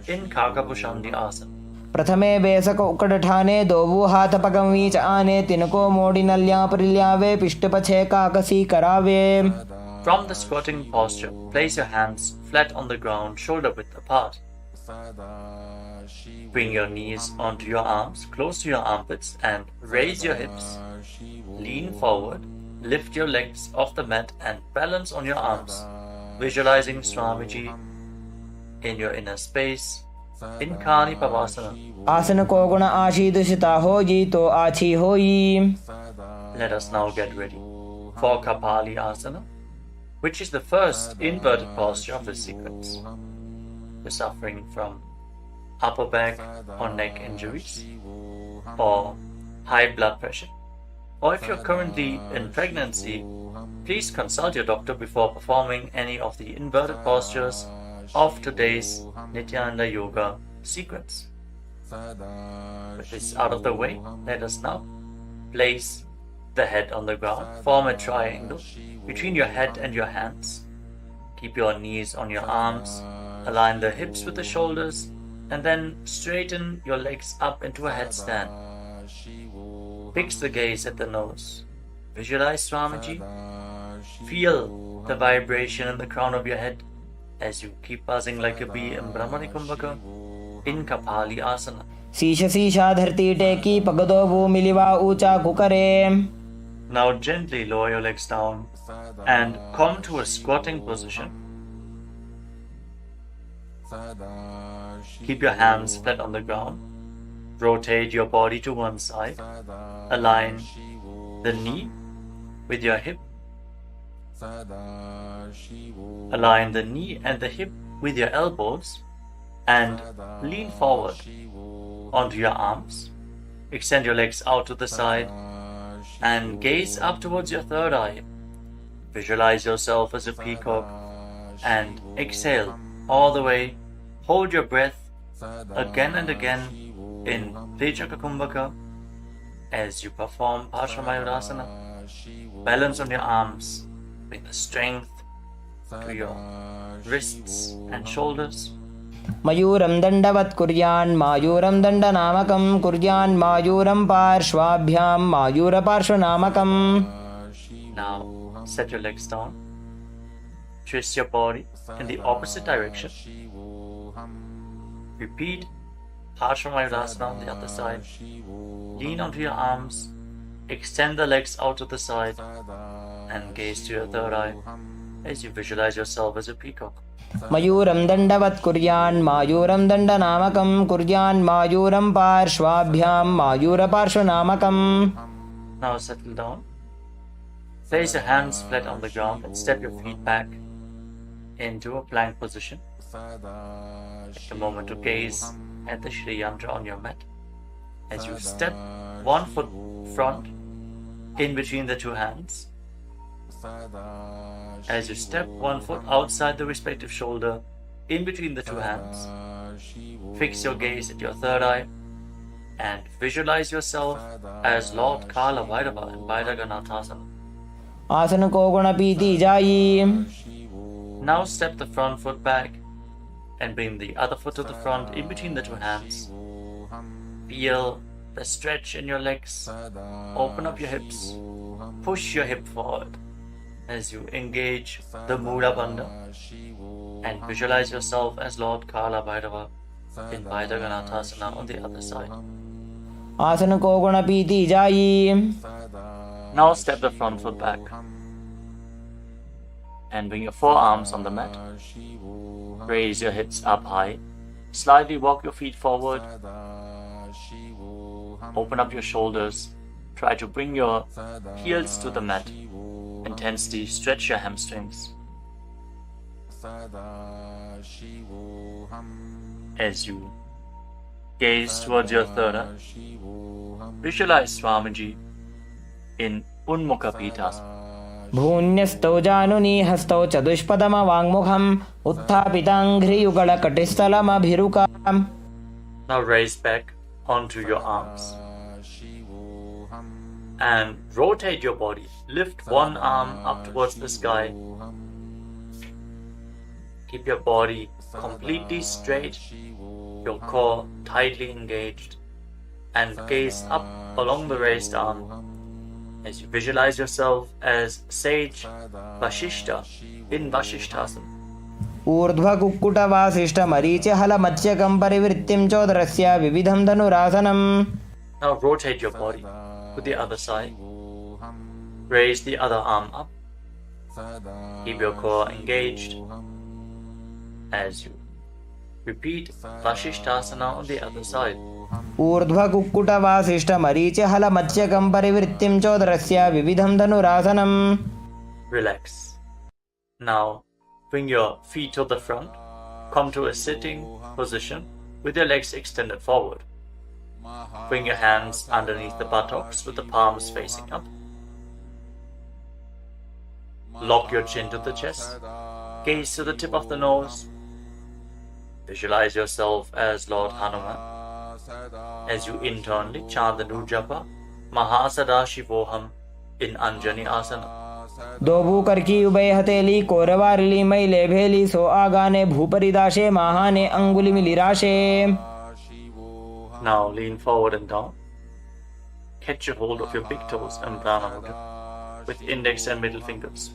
in Kakabhushandi Asana. प्रथमे बेसक उकड़ ठाने दोवू हाथ पगम वीच आने तिनको मोड़ी नल्या परिल्यावे पिष्ट पछे काकसी करावे. From the squatting posture, place your hands flat on the ground, shoulder width apart. Bring your knees onto your arms, close to your armpits, and raise your hips. Lean forward, lift your legs off the mat and balance on your arms, visualizing Swamiji in your inner space, in Kani Pavasana. आसन को गुण आशीदुषिता होई तो आछी होई. Let us now get ready for Kapali Asana, which is the first inverted posture of this sequence. You're suffering from upper back or neck injuries, or high blood pressure, or if you're currently in pregnancy, please consult your doctor before performing any of the inverted postures of today's Nithyananda Yoga sequence. With this out of the way, let us now place the head on the ground, form a triangle between your head and your hands. Keep your knees on your arms, align the hips with the shoulders, and then straighten your legs up into a headstand. Fix the gaze at the nose. Visualize Swamiji. Feel the vibration in the crown of your head as you keep buzzing like a bee in Brahmani Kumbhaka in Kapali Asana. शीश शीशा धरती टेकी पगदो वो मिलिवा ऊंचा कुकरे. Now gently lower your legs down and come to a squatting position. Keep your hands flat on the ground. Rotate your body to one side. Align the knee with your hip. Align the knee and the hip with your elbows and lean forward onto your arms. Extend your legs out to the side and gaze up towards your third eye. Visualize yourself as a peacock and exhale all the way. Hold your breath again and again in Vijaka Kumbhaka as you perform Paramashiva. Balance on your arms, bring the strength to your wrists and shoulders. मयूरं दण्डवत् कुर्यान् मायूरं दण्डनामकं कुर्यान् मायूरं पार्श्वाभ्यां मायूरपार्श्वनामकम्. Now set your legs down. Twist your body in the opposite direction. Repeat Paramashiva on the other side. Lean onto your arms. Extend the legs out to the side and gaze to your third eye as you visualize yourself as a peacock. मयूरं दण्डवत् कुर्यान् मायूरं दण्डनामकं कुर्यान् मायूरं पार्श्वाभ्यां मायूरपार्श्वनामकम्. Now settle down. Place your hands flat on the ground and step your feet back into a plank position. Take a moment to gaze at the Shri Yantra on your mat as you step one foot front in between the two hands. As you step one foot outside the respective shoulder in between the two hands, fix your gaze at your third eye and visualize yourself as Lord Kala Bhairava in Bhairaganathasana. आसन को गुण पीती जाई. Now step the front foot back and bring the other foot to the front in between the two hands. Feel the stretch in your legs. Open up your hips. Push your hip forward as you engage the Mula Bandha and visualize yourself as Lord Kala Bhairava in Bhairaganathasana on the other side. आसन को गुण पीती जाई. Now step the front foot back and bring your forearms on the mat. Raise your hips up high. Slightly walk your feet forward. Open up your shoulders. Try to bring your heels to the mat. Intensely stretch your hamstrings. As you gaze towards your third eye, visualize Swamiji in Unmukha Pitasana. भून्यस्तौ जानुनी हस्तौ चतुष्पदमवाङ्मुखम् उत्थापिताङ्घ्रियुगलकटिस्थलमभिरुकाम्. Now raise back onto your arms and rotate your body. Lift one arm up towards the sky. Keep your body completely straight your core tightly engaged, and gaze up along the raised arm as you visualize yourself as sage Vashishta in Vashishthasana. ऊर्ध्वकुक्कुटवासिष्ठमरीचिहलमत्स्यकं परिवृत्तिं चोदरस्य विविधं धनुरासनम्. Now rotate your body to the other side. Raise the other arm up. Keep your core engaged as you repeat Vashishthasana on the other side. ऊर्ध्वकुक्कुटवासिष्ठमरीचिहलमत्स्यकं परिवृत्तिं चोदरस्य विविधं धनुरासनम्. Relax. Now bring your feet to the front. Come to a sitting position with your legs extended forward. Bring your hands underneath the buttocks with the palms facing up. Lock your chin to the chest. Gaze to the tip of the nose. Visualize yourself as Lord Hanuman as you internally chant the Nujapa Mahasada Shivoham in Anjani Asana. दोबू करकी उभय हथेली कोरवारिली मैले भेली सो आगाने भूपरिदाशे महाने अंगुली मिलिराशे. Now lean forward and down. Catch a hold of your big toes and Prana Mudra with index and middle fingers.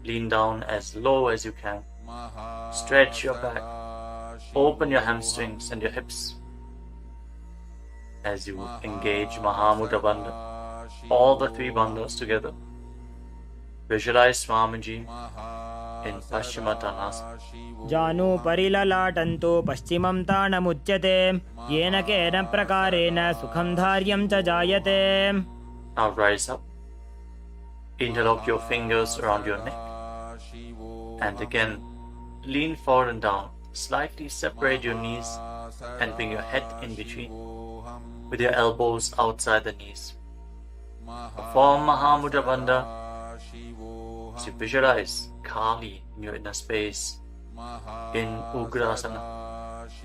Lean down as low as you can. Stretch your back. Open your hamstrings and your hips as you engage Mahamudra Bandha, all the three bandhas together. Visualize Swamiji in Paschimottanasana. जानु परिललाटन्तो पश्चिमं ताणमुच्यते येन केन प्रकारेण सुखं धार्यं च जायते. Now rise up. Interlock your fingers around your neck. And again, lean forward and down. Slightly separate your knees and bring your head in between with your elbows outside the knees. Perform Mahamudra Bandha as you visualize Kali in your inner space in Ugrasana.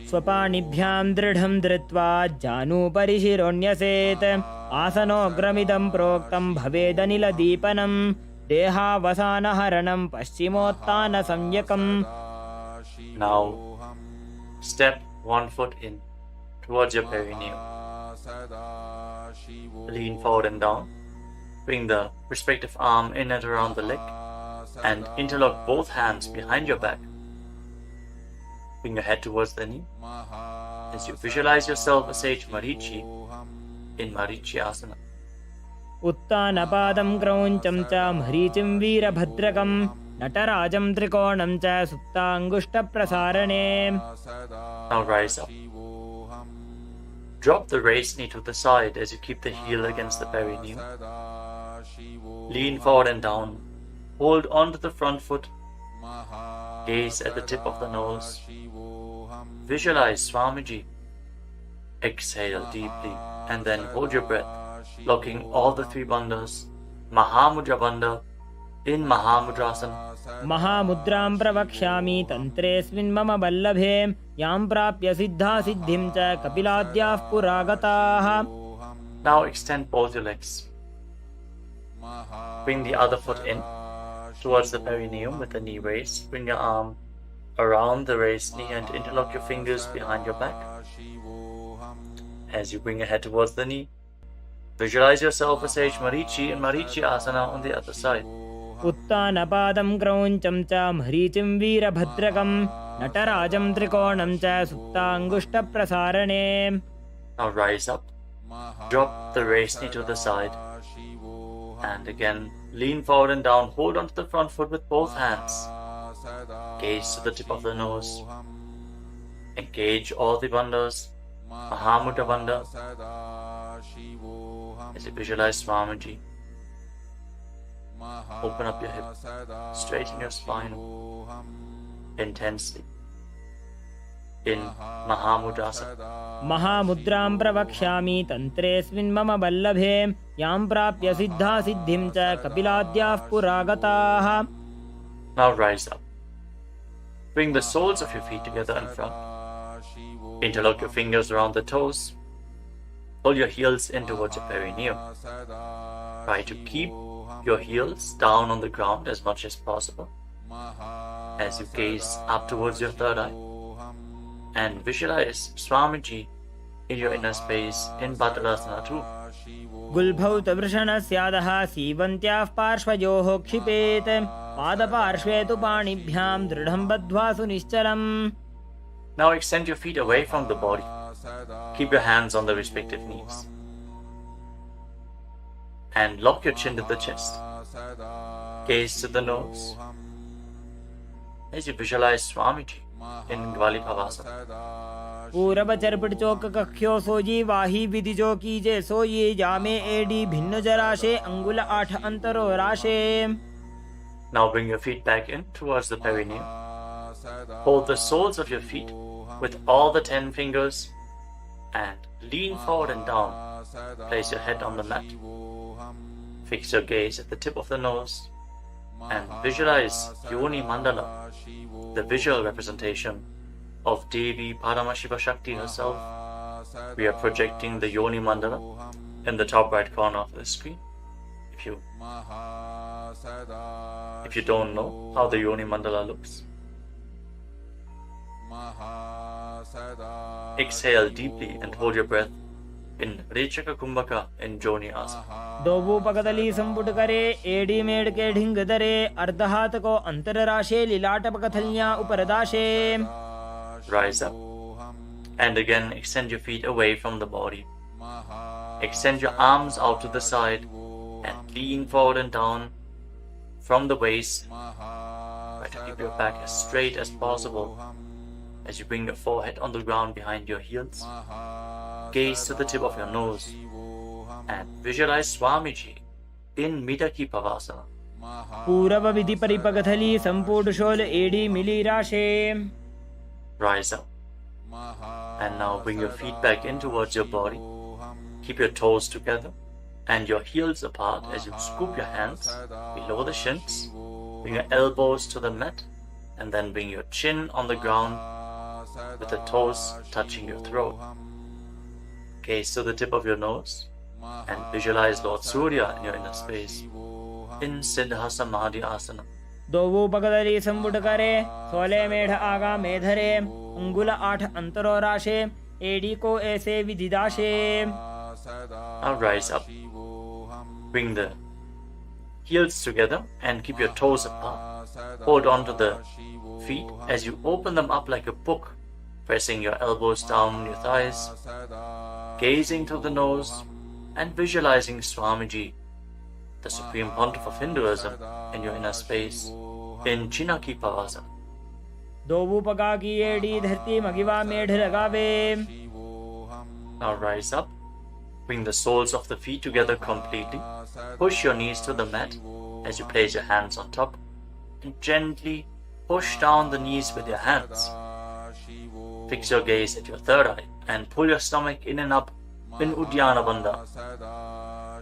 स्वपाणिभ्यां दृढं धृत्वा जानुपरि शिरोन्यसेत् आसनोग्रमिदं प्रोक्तं भवेदनिलदीपनं देहावसानहरणं पश्चिमोत्तानसंज्ञकम्. Now step one foot in towards your perineum. Lean forward and down. Bring the respective arm in and around the leg and interlock both hands behind your back. Bring your head towards the knee as you visualize yourself as sage Marichi in Marichi Asana. उत्तानपादं क्रौञ्चं च मरीचिं वीरभद्रकं नटराजं त्रिकोणं च सुप्ताङ्गुष्ठप्रसारणे. Now rise up. Drop the raised knee to the side as you keep the heel against the perineum. Lean forward and down. Hold on to the front foot. Gaze at the tip of the nose. Visualize Swamiji. Exhale deeply and then hold your breath, locking all the three bandhas. Mahamudra Bandha in Mahamudrasana. महामुद्रां प्रवक्ष्यामि तन्त्रेऽस्मिन् मम वल्लभे यां प्राप्य सिद्धा सिद्धिं च कपिलाद्याः पुरागताः. Now extend both your legs. Bring the other foot in towards the perineum with the knee raised. Bring your arm around the raised knee and interlock your fingers behind your back. As you bring your head towards the knee, visualize yourself as sage Marichi in Marichi Asana on the other side. उत्तानपादं क्रौञ्चं च मरीचिं वीरभद्रकं नटराजं त्रिकोणं च सुप्ताङ्गुष्ठप्रसारणे. Now rise up. Drop the raised knee to the side. And again, lean forward and down. Hold onto the front foot with both hands. Gaze to the tip of the nose. Engage all the bandhas. Mahamudra Bandha. As you visualize Swamiji. Open up your hip. Straighten your spine. Intensely. In Mahamudrasana. महामुद्रां प्रवक्ष्यामि तन्त्रेऽस्मिन् मम वल्लभे यां प्राप्य सिद्धा सिद्धिं च कपिलाद्याः पुरागताः. Now rise up. Bring the soles of your feet together in front. Interlock your fingers around the toes. Pull your heels in towards your perineum. Try to keep your heels down on the ground as much as possible. As you gaze up towards your third eye. and visualize Swamiji in your inner space in Bhadrasana too. गुल्भौ तवृषणस्यादः सीवन्त्याः पार्श्वयोः क्षिपेत् पादपार्श्वे तु पाणिभ्यां दृढं बद्ध्वा सुनिश्चलम्. Now extend your feet away from the body. Keep your hands on the respective knees. And lock your chin to the chest. Gaze to the nose. As you visualize Swamiji in Gvalipavasana. पूरब चरपट चौक कख्यो सोजी वाही विधि जो कीजे सोई जामे AD भिन्न जराशे अंगुल 8 अंतरो राशे. Now bring your feet back in towards the perineum. Hold the soles of your feet with all the 10 fingers and lean forward and down. Place your head on the mat. Fix your gaze at the tip of the nose and visualize Yoni Mandala, the visual representation of Devi Paramashiva Shakti herself. We are projecting the Yoni Mandala in the top right corner of the screen. If you don't know how the Yoni Mandala looks, exhale deeply and hold your breath in Rechaka Kumbhaka in Joni Asana. दोबू पकदली संपुट करे AD made के ढिंग दरे अर्धहात को अंतर राशे लीलाट पकथलियां उपरदाशे. Rise up and again extend your feet away from the body. Extend your arms out to the side and lean forward and down from the waist. Try to keep your back as straight as possible as you bring your forehead on the ground behind your heels. Gaze to the tip of your nose and visualize Swamiji in Midaki Pavasana. पूरब विधि परिपकथली संपूर्ण शोल एडी मिली राशे. Rise up and now bring your feet back in towards your body. Keep your toes together and your heels apart as you scoop your hands below the shins. Bring your elbows to the mat and then bring your chin on the ground with the toes touching your throat. Gaze to the tip of your nose and visualize Lord Surya in your inner space in Siddha Samadhi Asana. दोबू पकदली संपुट करे 16 मेढ़ आगा मेधरे अंगुल 8 अंतरो राशे AD को ऐसे विधिदाशे. Now rise up. Bring the heels together and keep your toes apart. Hold on to the feet as you open them up like a book, pressing your elbows down on your thighs, gazing through the nose and visualizing Swamiji, the Supreme Pontiff of Hinduism, in your inner space in Chinaki Pavasana. दोबू पका की AD धरती मगिवा मेढ़ लगावे. Now rise up. Bring the soles of the feet together completely. Push your knees to the mat as you place your hands on top and gently push down the knees with your hands. Fix your gaze at your third eye and pull your stomach in and up in Uddiyana Bandha.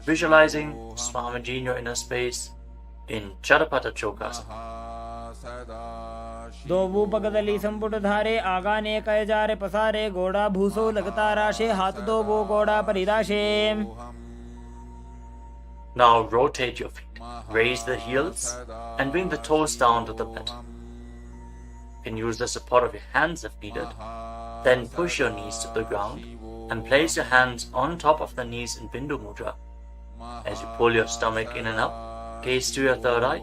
Visualizing Swamiji in your inner space in Charapata Chokasana. दोबू पकदली संपुट धारे आगा ने कय जारे पसारे गोड़ा भूसो लगता राशे हाथ दो वो गोड़ा परिदाशे. Now rotate your feet. Raise the heels and bring the toes down to the mat. You can use the support of your hands if needed. Then push your knees to the ground and place your hands on top of the knees in Bindu Mudra. As you pull your stomach in and up, gaze to your third eye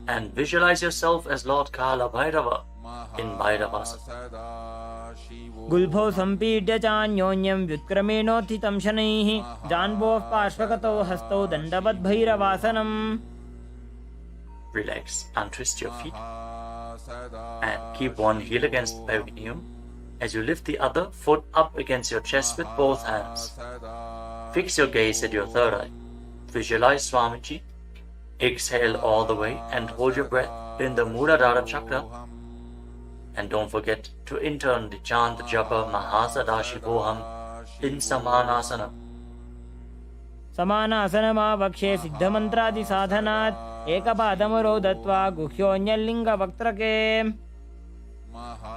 and visualize yourself as Lord Kala Bhairava in Bhairavasana. गुल्भौ संपीड्य चान्योन्यं व्युत्क्रमेणोत्थितं शनैः जान्भोः पार्श्वगतौ हस्तौ दण्डवद् भैरवासनम्. Relax, untwist your feet and keep one heel against the perineum as you lift the other foot up against your chest with both hands. Fix your gaze at your third eye. Visualize Swamiji. Exhale all the way and hold your breath in the Muladhara chakra. And don't forget to internally chant the japa Mahasadashivoham in Samanasana. समानासनमावक्षे सिद्धमन्त्रादि साधनात् एकपादमरो दत्वा गुह्योऽन्यलिङ्गवक्त्रके.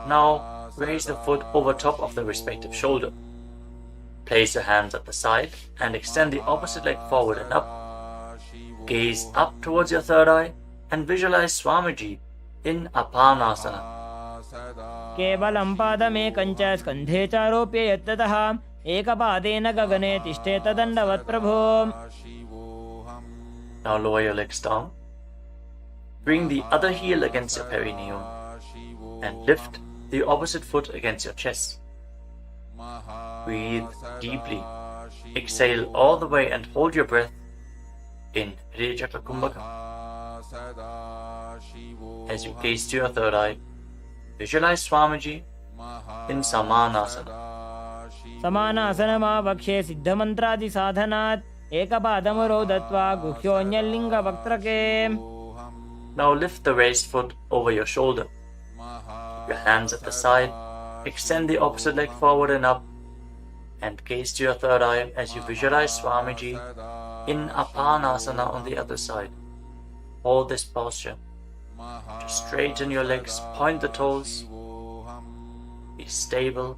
Now raise the foot over top of the respective shoulder. Place your hands at the side and extend the opposite leg forward and up. Gaze up towards your third eye and visualize Swamiji in Apanasana. केवलं पादमेकं च स्कन्धे चारोप्य यत्ततः एकपादेन गगने तिष्ठेत दण्डवत् प्रभो. Now lower your legs down. Bring the other heel against your perineum and lift the opposite foot against your chest. Breathe deeply. Exhale all the way and hold your breath in Rejaka Kumbhaka. As you gaze to your third eye, visualize Swamiji in Samanasana. समानासनमावक्षे सिद्धमन्त्रादिसाधनात् एकपादमरो दत्वा गुह्योऽन्यलिङ्गवक्त्रके. Now lift the raised foot over your shoulder. Keep your hands at the side. Extend the opposite leg forward and up. And gaze to your third eye as you visualize Swamiji in Apanasana on the other side. Hold this posture. Just straighten your legs, point the toes. Be stable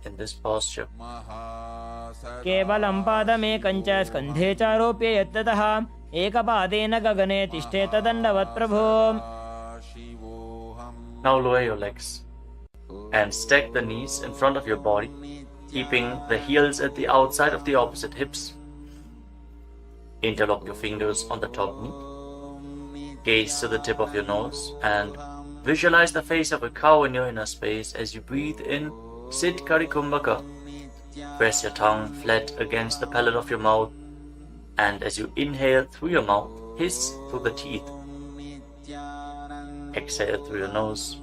in this posture. केवलं पादमेकं च स्कन्धे चारोप्य यत्ततः एकपादेन गगने तिष्ठेत दण्डवत् प्रभो. Now lower your legs and stack the knees in front of your body, keeping the heels at the outside of the opposite hips. Interlock your fingers on the top knee. Gaze to the tip of your nose and visualize the face of a cow in your inner space as you breathe in Sit Karikumbhaka. Press your tongue flat against the palate of your mouth, and as you inhale through your mouth, hiss through the teeth. Exhale through your nose,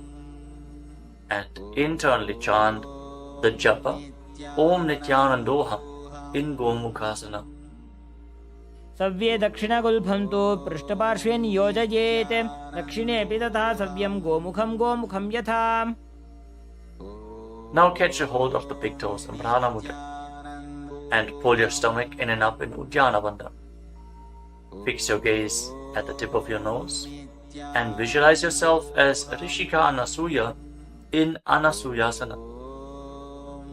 and internally chant the japa Om Nithyanandoham in Gomukhasana. सव्ये दक्षिणगुल्फं तु पृष्ठपार्श्वे नियोजयेत् दक्षिणेऽपि तथा सव्यं गोमुखं गोमुखं यथा. Now catch a hold of the big toes in Prana Mudra and pull your stomach in and up in Uddiyana Bandha. Fix your gaze at the tip of your nose and visualize yourself as Rishika Anasuya in Anasuyasana.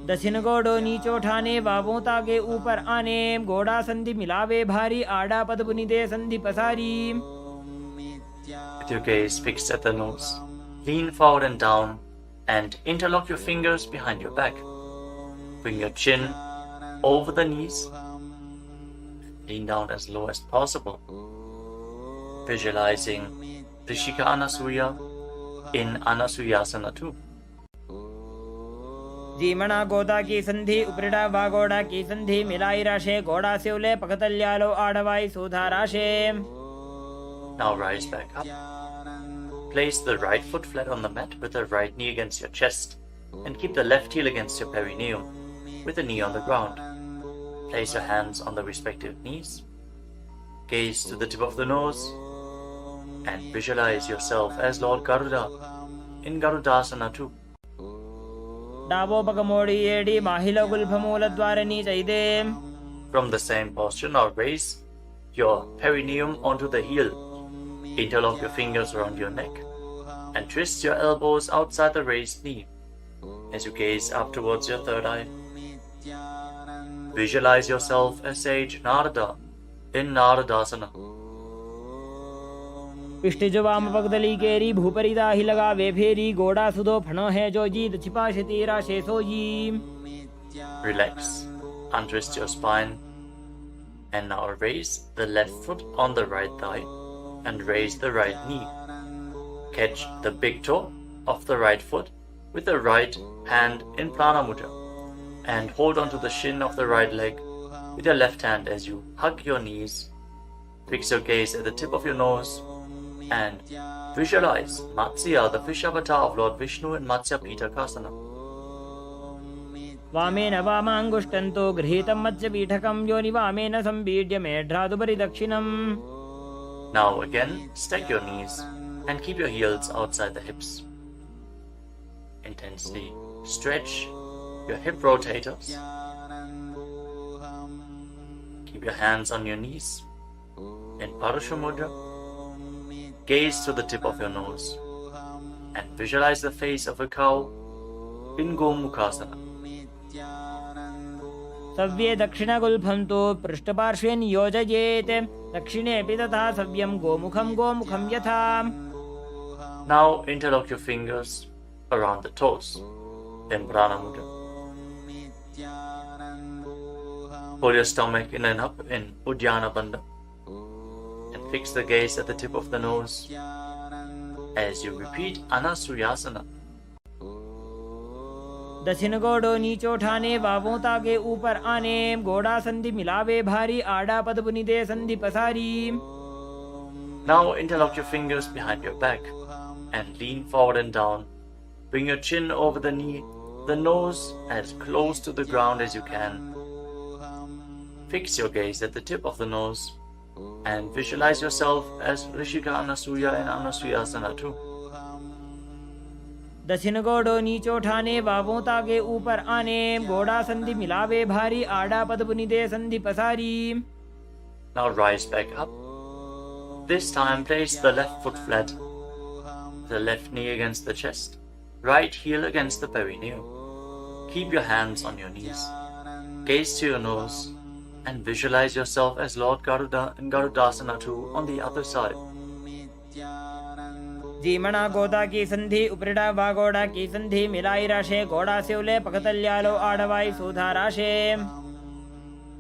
दक्षिण गोड़ो नीचो ठाने बाबों तागे ऊपर आने गोड़ा संधि मिलावे भारी आड़ा पद बुनी दे संधि पसारी. With your gaze fixed at the nose, lean forward and down and interlock your fingers behind your back. Bring your chin over the knees. Lean down as low as possible. Visualizing Rishika Anasuya in Anasuyasana too. जीमणा गोदा की संधि उपरिड़ा वागोड़ा की संधि मिलाई राशे गोड़ा सेवले पकतल्यालो आड़वाई सुधा राशे. Now rise back up. Place the right foot flat on the mat with the right knee against your chest and keep the left heel against your perineum with the knee on the ground. Place your hands on the respective knees. Gaze to the tip of the nose and visualize yourself as Lord Garuda in Garudasana too. डाबो पकमोड़ी एडी माहिलो गुल्फमूल द्वारनी चैदे. From the same posture, now raise your perineum onto the heel. Interlock your fingers around your neck and twist your elbows outside the raised knee. As you gaze up towards your third eye, visualize yourself as sage Narada in Naradasana. पिष्टिजो वाम पगदली केरी भूपरी दाही लगा वे फेरी गोड़ा सुदो फणो है जो जीत छिपाशती राशे sooji. Relax, untwist your spine, and now raise the left foot on the right thigh and raise the right knee. Catch the big toe of the right foot with the right hand in Prana Mudra and hold onto the shin of the right leg with your left hand as you hug your knees. Fix your gaze at the tip of your nose and visualize Matsya, the fish avatar of Lord Vishnu in Matsya Pitakasana. वामेन वामाङ्गुष्टन्तो गृहीतं मत्स्यपीठकं योनि वामेन संपीड्य मेढ्रादुपरि दक्षिणम्. Now again, stack your knees and keep your heels outside the hips. Intensely stretch your hip rotators. Keep your hands on your knees in Parashu Mudra. Gaze to the tip of your nose and visualize the face of a cow in Gomukhasana. सव्ये दक्षिणगुल्फं तु पृष्ठपार्श्वे नियोजयेत् दक्षिणेऽपि तथा सव्यं गोमुखं गोमुखं यथा. Now interlock your fingers around the toes in Prana Mudra. Pull your stomach in and up in Uddiyana Bandha and fix the gaze at the tip of the nose as you repeat Anasuyasana. दक्षिण गोड़ो नीचो ठाने बाबों ताके ऊपर आने गोड़ा संधि मिलावे भारी आड़ा पद बुनी दे संधि पसारी. Now interlock your fingers behind your back and lean forward and down. Bring your chin over the knee, the nose as close to the ground as you can. Fix your gaze at the tip of the nose and visualize yourself as Rishika Anasuya and Anasuyasana too. दक्षिण गोड़ो नीचो ठाने बाबों ताके ऊपर आने गोड़ा संधि मिलावे भारी आड़ा पद बुनी दे संधि पसारी. Now rise back up. This time place the left foot flat, the left knee against the chest, right heel against the perineum. Keep your hands on your knees. Gaze to your nose and visualize yourself as Lord Garuda and Garudasana too on the other side. जीमणा गोदा की संधि उपरिड़ा बागोड़ा की संधि मिलाई राशे गोड़ा से उले पकतल्यालो आड़वाई सुधा राशे.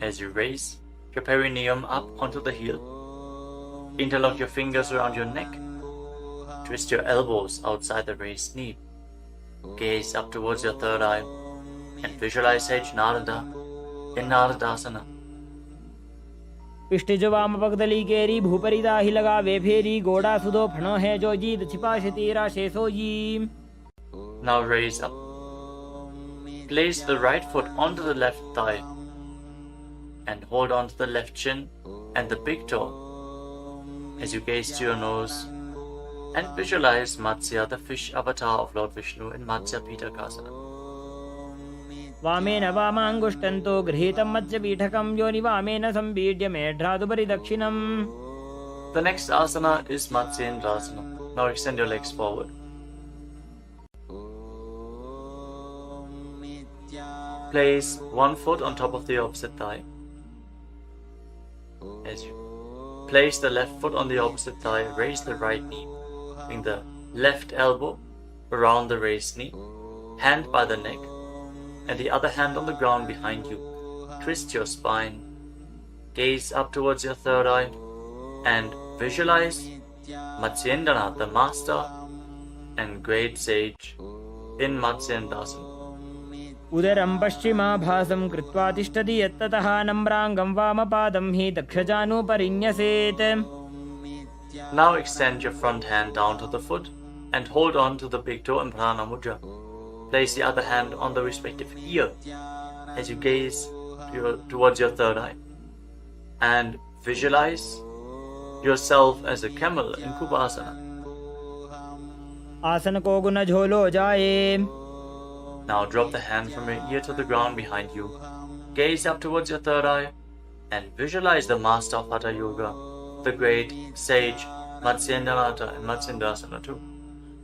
As you raise your perineum up onto the heel, interlock your fingers around your neck. Twist your elbows outside the raised knee. Gaze up towards your third eye and visualize Sage Narada in Naradasana. पिष्ट जो वाम पगदली केरी भूपरी दाही लगा वे फेरी गोड़ा सुदो फणो है जो जीत छिपा शतीरा शेषो जी. Now raise up. Place the right foot onto the left thigh and hold on to the left shin and the big toe as you gaze to your nose and visualize Matsya, the fish avatar of Lord Vishnu in Matsya Pitakasana. वामेन वामांगुष्टन्तो गृहीतं मत्स्य पीठकं योनि वामेन संपीड्य मेढ्रादुपरि दक्षिणम्. The next asana is Matsyendrasana. Now extend your legs forward. Place one foot on top of the opposite thigh. As you place the left foot on the opposite thigh, raise the right knee. Bring the left elbow around the raised knee, hand by the neck, and the other hand on the ground behind you. Twist your spine. Gaze up towards your third eye and visualize Matsyendana, the master and great sage in Matsyendasana. उदरं पश्चिमाभासं कृत्वा तिष्ठति यत्ततः नम्राङ्गं वामपादं हि दक्षजानुपरिन्यसेत्. Now extend your front hand down to the foot and hold on to the big toe in Prana Mudra. Place the other hand on the respective ear as you gaze towards your third eye and visualize yourself as a camel in Kubasana. आसन को गुण झोलो जाए. Now drop the hand from your ear to the ground behind you. Gaze up towards your third eye and visualize the master of Hatha Yoga, the great sage Matsyendranath in Matsyendasana too.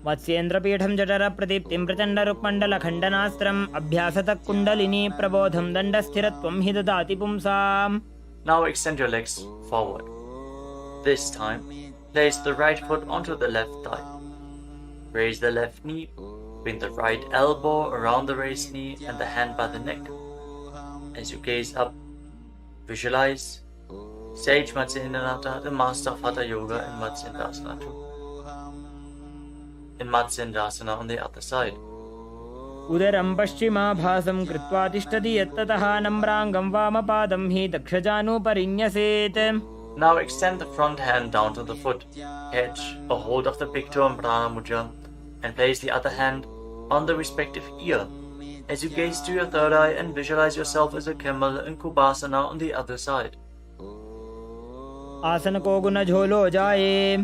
मत्स्येन्द्रपीठं जठर प्रदीप्तिं प्रचण्ड रुक्मण्डल खण्डनास्त्रम् अभ्यासतः कुण्डलिनी प्रबोधं दण्डस्थिरत्वं हि ददाति पुंसाम्. Now extend your legs forward. This time, place the right foot onto the left thigh. Raise the left knee, bring the right elbow around the raised knee and the hand by the neck. As you gaze up, visualize Sage Matsyendranath, the master of Hatha Yoga in Matsyendasana too. In Matsyendasana on the other side. उदरं पश्चिमाभासं कृत्वा तिष्ठति यत्ततः नम्राङ्गं वामपादं हि दक्षजानुपरिन्यसेत्. Now extend the front hand down to the foot, catch a hold of the big toe in Prana Mudra, and place the other hand on the respective ear as you gaze to your third eye and visualize yourself as a camel in Kubasana on the other side. आसन को गुण झोलो जाए.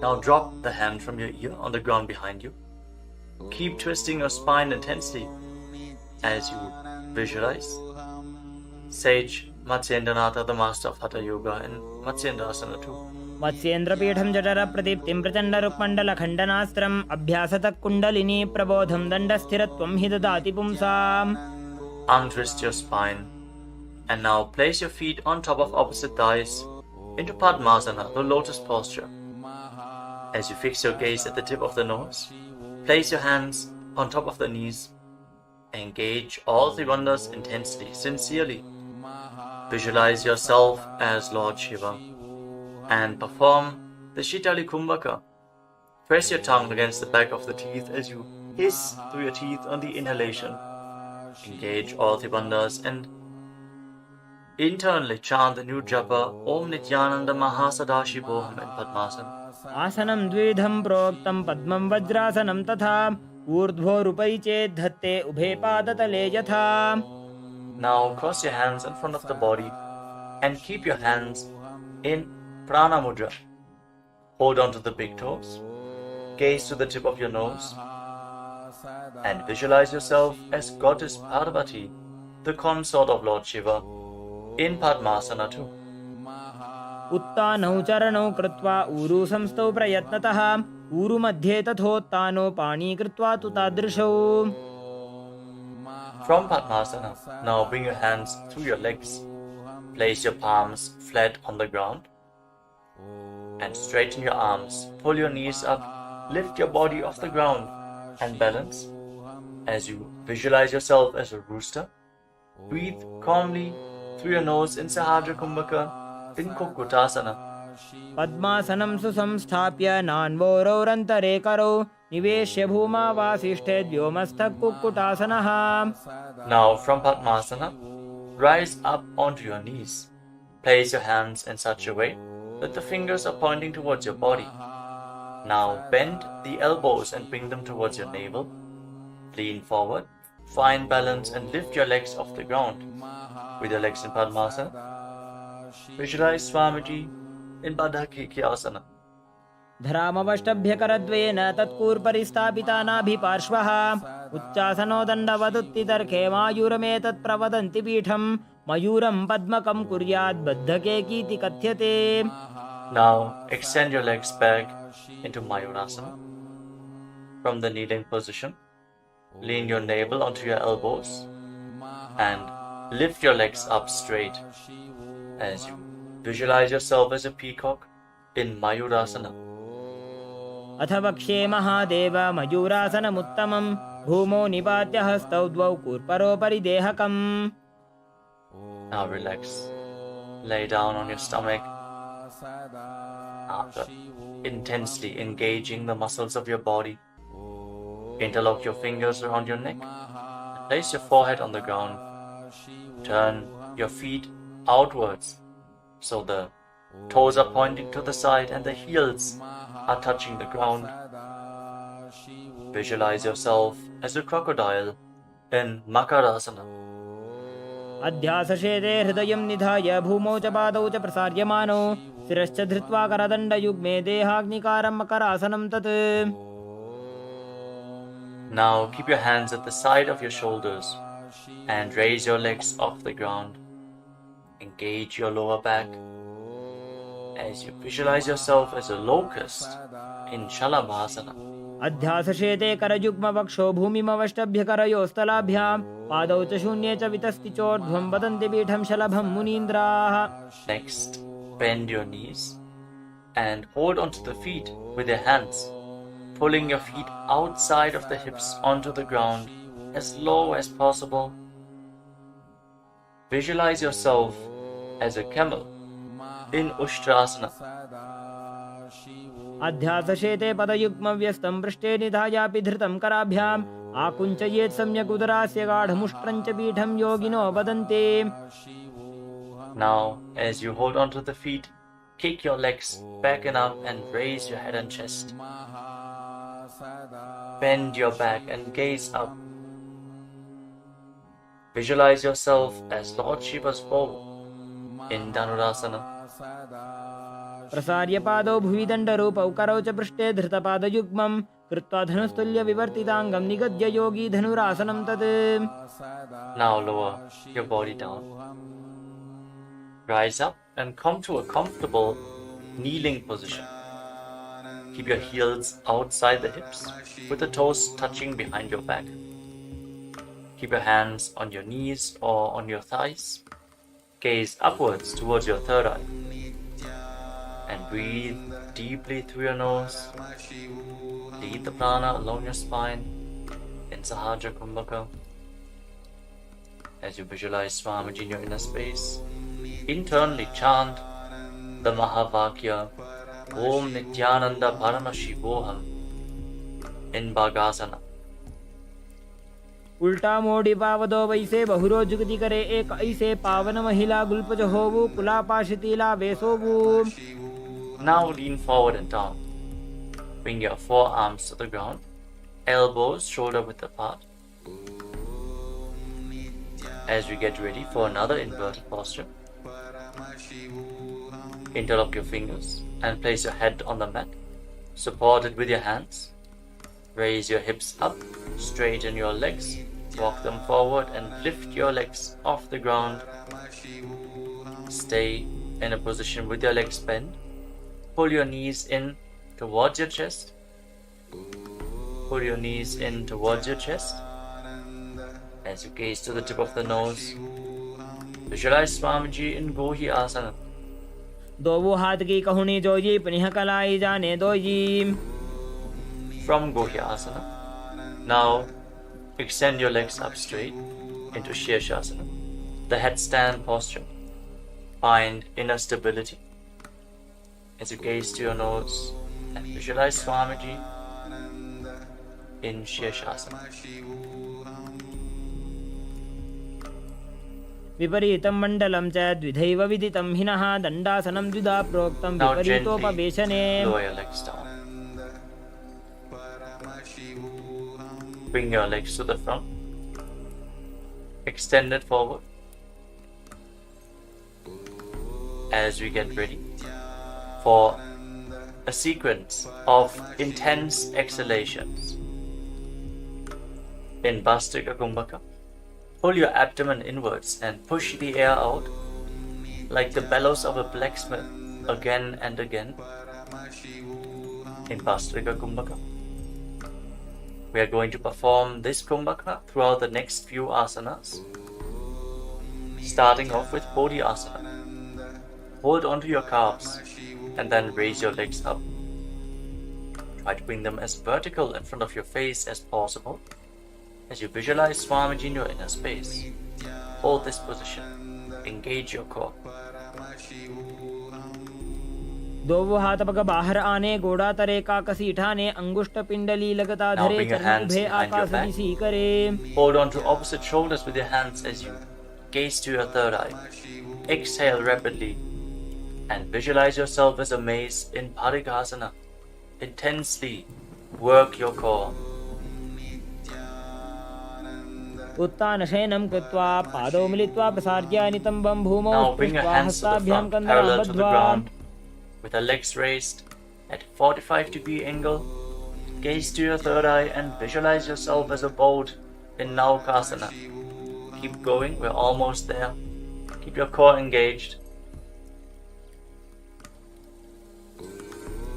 Now drop the hand from your ear on the ground behind you. Keep twisting your spine intensely as you visualize Sage Matsyendranath, the master of Hatha Yoga in Matsyendasana too. मत्स्येन्द्रपीठं जठर प्रदीप्तिं प्रचण्ड रुक्मण्डल खण्डनास्त्रम् अभ्यासतः कुण्डलिनी प्रबोधं दण्डस्थिरत्वं हि ददाति पुंसाम्. Untwist your spine and now place your feet on top of opposite thighs into Padmasana, the lotus posture. As you fix your gaze at the tip of the nose Place your hands on top of the knees. Engage all three bandhas intensely, sincerely. Visualize yourself as Lord Shiva and perform the Shitali Kumbhaka. Press your tongue against the back of the teeth as you hiss through your teeth on the inhalation. Engage all three bandhas and internally chant the new japa Om Nithyananda Mahasadaशिवोऽहम् in Padmasana. आसनं द्विधं प्रोक्तं पद्मं वज्रासनं तथा ऊर्ध्वोरुपरि चेत् धत्ते उभे पादतले यथा. Now cross your hands in front of the body and keep your hands in Prana Mudra. Hold on to the big toes. Gaze to the tip of your nose and visualize yourself as Goddess Parvati, the consort of Lord Shiva, in Padmasana too. उत्तानौ चरणौ कृत्वा ऊरु संस्थौ प्रयत्नतः ऊरु मध्ये तथोत्तानो पाणी कृत्वा तु तादृशौ. From Padmasana, now bring your hands through your legs. Place your palms flat on the ground and straighten your arms. Pull your knees up, lift your body off the ground and balance. As you visualize yourself as a rooster, breathe calmly through your nose in Sahadra Kumbhaka in Kukutasana. पद्मासनं सुसंस्थाप्य नान्वोरौरन्तरे करौ निवेश्य भूमा वासिष्ठे व्योमस्थः कुक्कुटासनः. Now from Padmasana, rise up onto your knees. Place your hands in such a way that the fingers are pointing towards your body. Now bend the elbows and bring them towards your navel. Lean forward, find balance and lift your legs off the ground. With your legs in Padmasana, visualize Swamiji in Asana. धरामवष्टभ्यकरद्वयेन तत्कूर्परिस्थापिता नाभिपार्श्वः उच्चासनो दण्डवदुत्तितर्खे मायूरमेतत् प्रवदन्ति पीठं मयूरं पद्मकं कुर्यात् बद्धकेकीति कथ्यते. Now extend your legs back into Mayurasana. From the kneeling position, lean your navel onto your elbows and lift your legs up straight as you visualize yourself as a peacock in Mayurasana. अथ वक्ष्ये महादेव मयूरासनमुत्तमं भूमौ निपात्य हस्तौ द्वौ कूर्परोपरि देहकम्. Now relax. Lay down on your stomach after intensely engaging the muscles of your body. Interlock your fingers around your neck. Place your forehead on the ground. Turn your feet outwards so the toes are pointing to the side and the heels are touching the ground. Visualize yourself as a crocodile in Makarasana. अध्यासशेते हृदयं निधाय भूमौ च पादौ च प्रसार्यमानौ शिरश्च धृत्वा करदण्डयुग्मे देहाग्निकारं मकरासनं तत्. Now keep your hands at the side of your shoulders and raise your legs off the ground. Engage your lower back as you visualize yourself as a locust in Shalabhasana. अध्यासशेते करयुग्मवक्षो भूमिमवष्टभ्यकरयोस्तलाभ्यां पादौ च शून्ये च वितस्ति चोर्ध्वं वदन्ति पीठं शलभं मुनीन्द्राः. Next, bend your knees and hold onto the feet with your hands, pulling your feet outside of the hips onto the ground as low as possible. Visualize yourself as a camel in Ushtrasana. अध्यासशेते पदयुग्मव्यस्तं पृष्ठे निधायापि धृतं कराभ्याम् आकुञ्चयेत् सम्यक् उदरास्य गाढमुष्ट्रं च पीठं योगिनो वदन्ति. Now, as you hold onto the feet, kick your legs back and up and raise your head and chest. Bend your back and gaze up. Visualize yourself as Lord Shiva's bow in Dhanurasana. प्रसार्य पादौ भुवि दण्डरूपौ करौ च पृष्ठे धृतपादयुग्मं कृत्वा धनुस्तुल्य विवर्तिताङ्गं निगद्य योगी धनुरासनं तत्. Now lower your body down. Rise up and come to a comfortable kneeling position. Keep your heels outside the hips with the toes touching behind your back. Keep your hands on your knees or on your thighs. Gaze upwards towards your third eye and Breathe deeply through your nose. Lead the prana along your spine in Sahaja Kumbhaka. As you visualize Swamiji in your inner space, internally chant the Mahavakya Om Nithyananda Paramashiva in Bhagasana. उल्टा मोड़ी पावदो वैसे बहुरो जुगति करे एक ऐसे पावन महिला गुल्पज होवु कुला पाशितीला वेसोवु. Now lean forward and down. Bring your forearms to the ground, elbows shoulder width apart. As we get ready for another inverted posture, interlock your fingers and place your head on the mat, supported with your hands. Raise your hips up, straighten your legs, walk them forward and lift your legs off the ground. Stay in a position with your legs bent. Pull your knees in towards your chest. Pull your knees in towards your chest. As you gaze to the tip of the nose, visualize Swamiji in Gohi Asana. दोवो हाथ की कहुनी जोजी पनिह कलाई जाने doji. From Gohi Asana, now extend your legs up straight into Shirshasana, the headstand posture. Find inner stability as you gaze to your nose and visualize Swamiji in Shirshasana. विपरीतं मण्डलं च द्विधैव विदितं हिनः दण्डासनं द्विधा प्रोक्तं Now विपरीतोपवेशने. gently lower your legs down. Bring your legs to the front. Extend it forward. As we get ready for a sequence of intense exhalations. In Bhastrika Kumbhaka, pull your abdomen inwards and push the air out like the bellows of a blacksmith again and again. In Bhastrika Kumbhaka, we are going to perform this Kumbhaka throughout the next few asanas, starting off with Bodhi Asana. Hold onto your calves and then raise your legs up. Try to bring them as vertical in front of your face as possible. As you visualize Swamiji in your inner space, hold this position. Engage your core. दोवो हाथ पग बाहर आने गोड़ा तरे का कसीठाने अंगुष्ठ पिंडली लगता Now धरे bring your चरण hands उभे behind your आकाश back. दिशी करे. Hold on to opposite shoulders with your hands as you gaze to your third eye. Exhale rapidly and visualize yourself as a mace in Bharikasana. Intensely work your core. उत्तान शयनं कृत्वा पादौ मिलित्वा प्रसार्य नितम्बं भूमौ Now bring your स्पृष्ट्वा hands to the हस्ताभ्यां front, कन्दरां parallel to the बद्ध्वा. ground, with the legs raised at 45-degree angle. Gaze to your third eye and visualize yourself as a boat in Naukasana. Keep going, we're almost there. Keep your core engaged.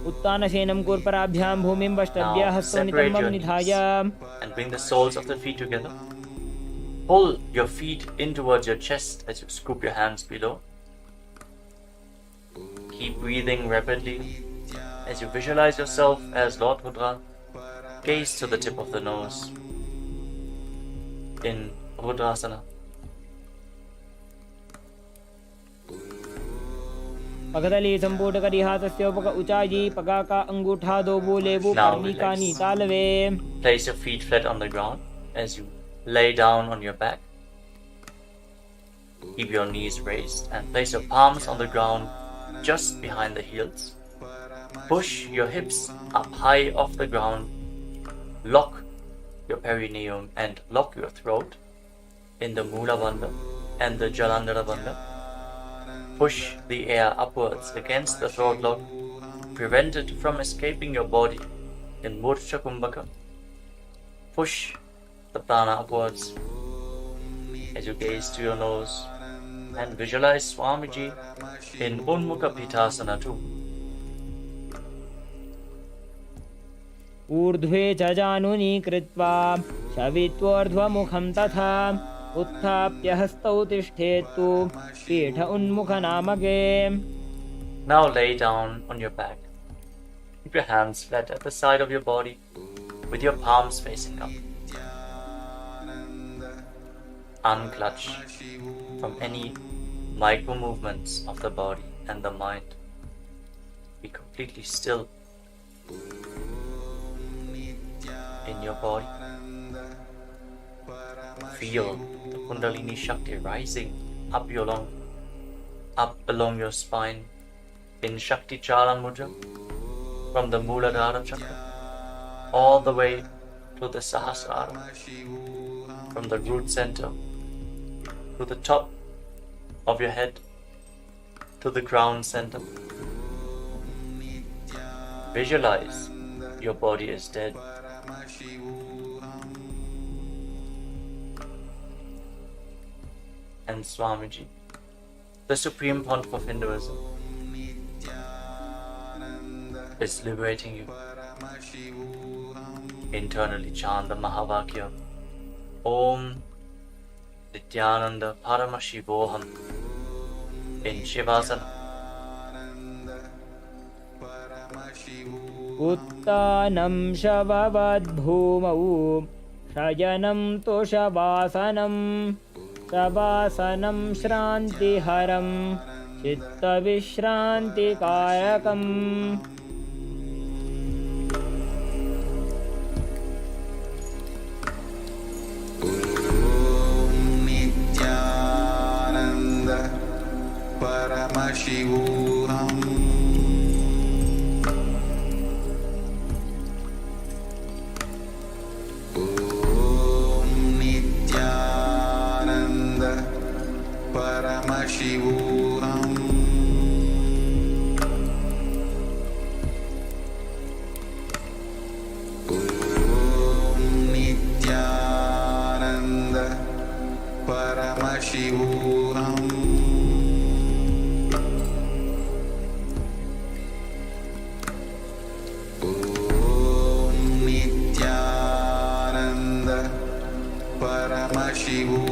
उत्तान शयनं कूर्पराभ्यां भूमिं वष्टभ्य Now हस्तौ separate नितम्बं your knees निधाय. and bring the soles of the feet together. Pull your feet in towards your chest as you scoop your hands below. Keep breathing rapidly as you visualize yourself as Lord Rudra. Gaze to the tip of the nose in Rudrasana. पगदली संपूट करी हाथस्य उपक उचाजी पगा का अंगूठा दो बोलेबु Now परमिका relax. नीतालवे. Place your feet flat on the ground as you lay down on your back. Keep your knees raised and place your palms on the ground just behind the heels. Push your hips up high off the ground. Lock your perineum and lock your throat in the Mula Bandha and the Jalandhara Bandha. Push the air upwards against the throat lock. Prevent it from escaping your body in Murcha Kumbhaka. Push the prana upwards as you gaze to your nose and visualize Swamiji in Unmukha Pitasana too. ऊर्ध्वे च जानुनी कृत्वा शवित्वोर्ध्वमुखं तथा उत्थाप्य हस्तौ तिष्ठेत्तु पीठ उन्मुखनामके. Now lay down on your back. Keep your hands flat at the side of your body with your palms facing up. Unclutch from any micro movements of the body and the mind. Be completely still in your body. Feel the Kundalini Shakti rising up along your spine in Shakti Chala Mudra, from the Muladhara Chakra all the way to the Sahasrara, from the root center to the top of your head to the crown center. Visualize your body is dead. And Swamiji, the Supreme Pontiff of Hinduism, is liberating you. Internally chant the Mahavakya, Om Nithyananda Paramashiva Himself in Shivasana. Uttanam Shavavad Bhumau Shayanam Toshabasanam Savasanam Shrantiharam Chitta Vishranti Kayakam. Nithyananda Paramashivam. Paramashivam. Om Nithyananda Paramashivam. Om Nithyananda Paramashivam. Paramashivam.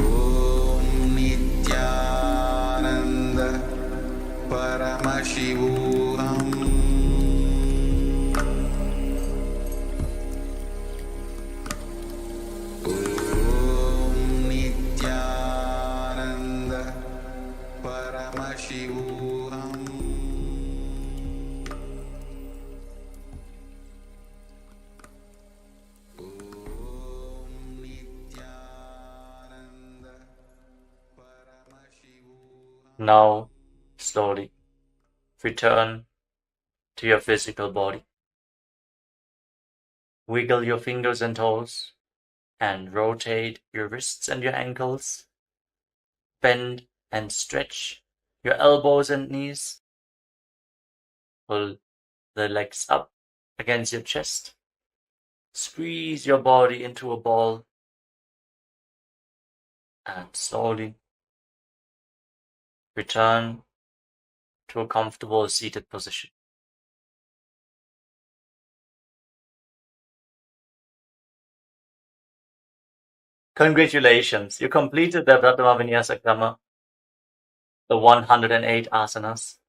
Om Nithyananda Paramashivam. Om Nithyananda Paramashivam. Now, slowly, return to your physical body. Wiggle your fingers and toes and rotate your wrists and your ankles. Bend and stretch your elbows and knees. Pull the legs up against your chest. Squeeze your body into a ball. And slowly return to a comfortable seated position. Congratulations, you completed the Prathama Vinyasa Krama, the 108 asanas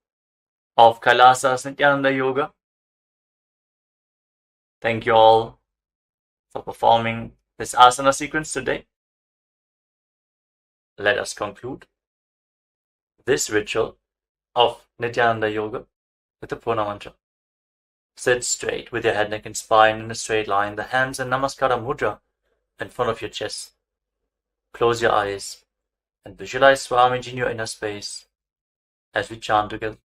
of KAILASA's Nithyananda Yoga. Thank you all for performing this asana sequence today. Let us conclude this ritual of Nithyananda Yoga with the Purna Mantra. Sit straight with your head, neck and spine in a straight line, the hands in Namaskara Mudra in front of your chest. Close your eyes and visualize Swamiji in your inner space as we chant together.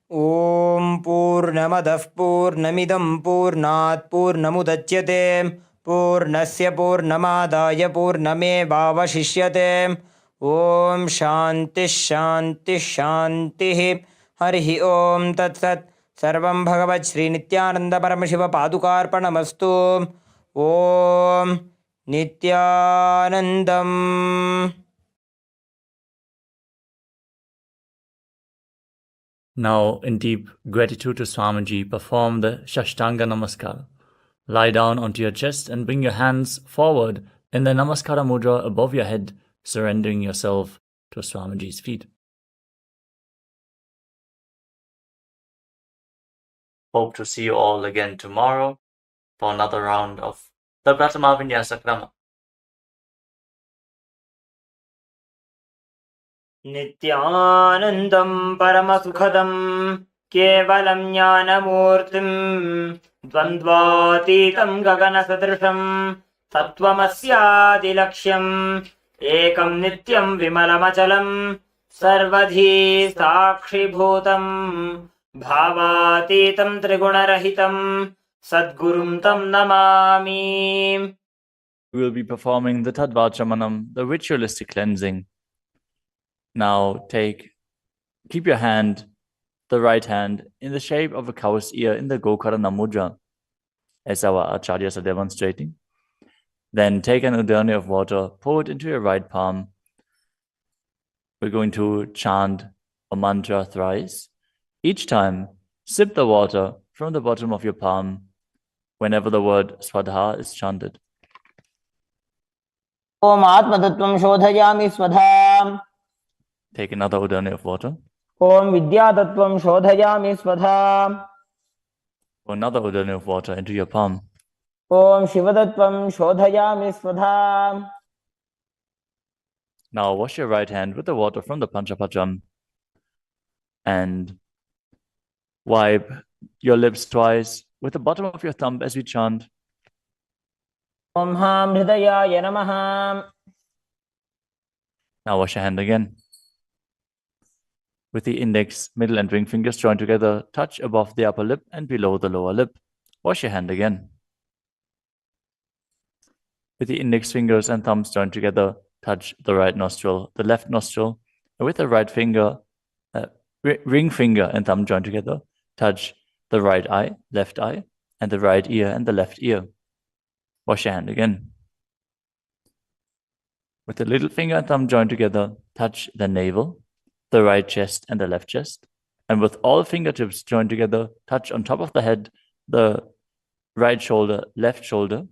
Om Purnamadah Purnamidam Purnat Purnamudachyate Purnasya Purnamadaya Purnamevavashishyate. Om Shanti Shanti Shanti. Harihi Om Tat Sat. Sarvam Bhagavat Sri Nithyananda Paramashiva Padukarpanamastu. Om नित्यानन्दम्. Now, in deep gratitude to Swamiji, perform the Shashtanga Namaskar. Lie down onto your chest and bring your hands forward in the Namaskara Mudra above your head, surrendering yourself to Swamiji's feet. Hope to see you all again tomorrow for another round of the Prathama Vinyasa Krama. नित्यानन्दं परमसुखदं केवलं ज्ञानमूर्तिं द्वन्द्वातीतं गगनसदृशं तत्त्वमस्यादिलक्ष्यम् एकं नित्यं विमलमचलं सर्वधी साक्षिभूतं भावातीतं त्रिगुणरहितं सद्गुरुं तं Namami. We will be performing the Tadvachamanam, the ritualistic cleansing. Now keep your hand, the right hand, in the shape of a cow's ear in the Gokarana Mudra, as our acharyas are demonstrating. Then take an udani of water, pour it into your right palm. We're going to chant a mantra thrice. Each time, sip the water from the bottom of your palm whenever the word Swadha is chanted. Om आत्मतत्त्वं शोधयामि स्वधाम्. Take another udani of water. Om विद्यातत्त्वं शोधयामि स्वधाम्. Pour another udani of water into your palm. Om शिवतत्त्वं शोधयामि स्वधाम्. Now wash your right hand with the water from the Panchapacham and wipe your lips twice with the bottom of your thumb as we chant. ॐ हां हृदयाय नमः. Now wash your hand again. With the index, middle and ring fingers joined together, touch above the upper lip and below the lower lip. Wash your hand again. With the index fingers and thumbs joined together, touch the right nostril, the left nostril, and with the right finger, ring finger and thumb joined together, touch the right eye, left eye, and the right ear and the left ear. Wash your hand again. With the little finger and thumb joined together, touch the navel, the right chest and the left chest. And with all fingertips joined together, touch on top of the head, the right shoulder, left shoulder,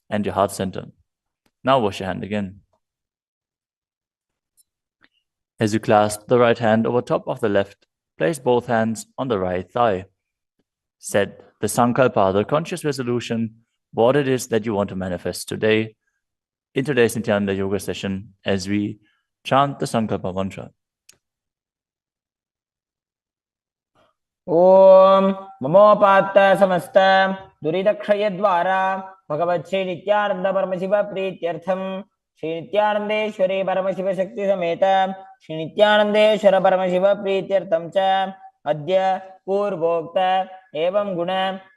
and your heart center. Now wash your hand again. As you clasp the right hand over top of the left, place both hands on the right thigh. Set the Sankalpa, the conscious resolution, what it is that you want to manifest today in today's Nithyananda Yoga session as we chant the Sankalpa mantra. ॐ ममोपात्त समस्त दुरितक्षयद्वारा भगवत् श्री नित्यानंद परमशिव प्रीत्यर्थम श्री नित्यानंदेश्वरी परमशिव शक्ति समेत श्री नित्यानंदेश्वर परमशिव प्रीत्यर्थम च अद्य पूर्वोक्त एवं गुण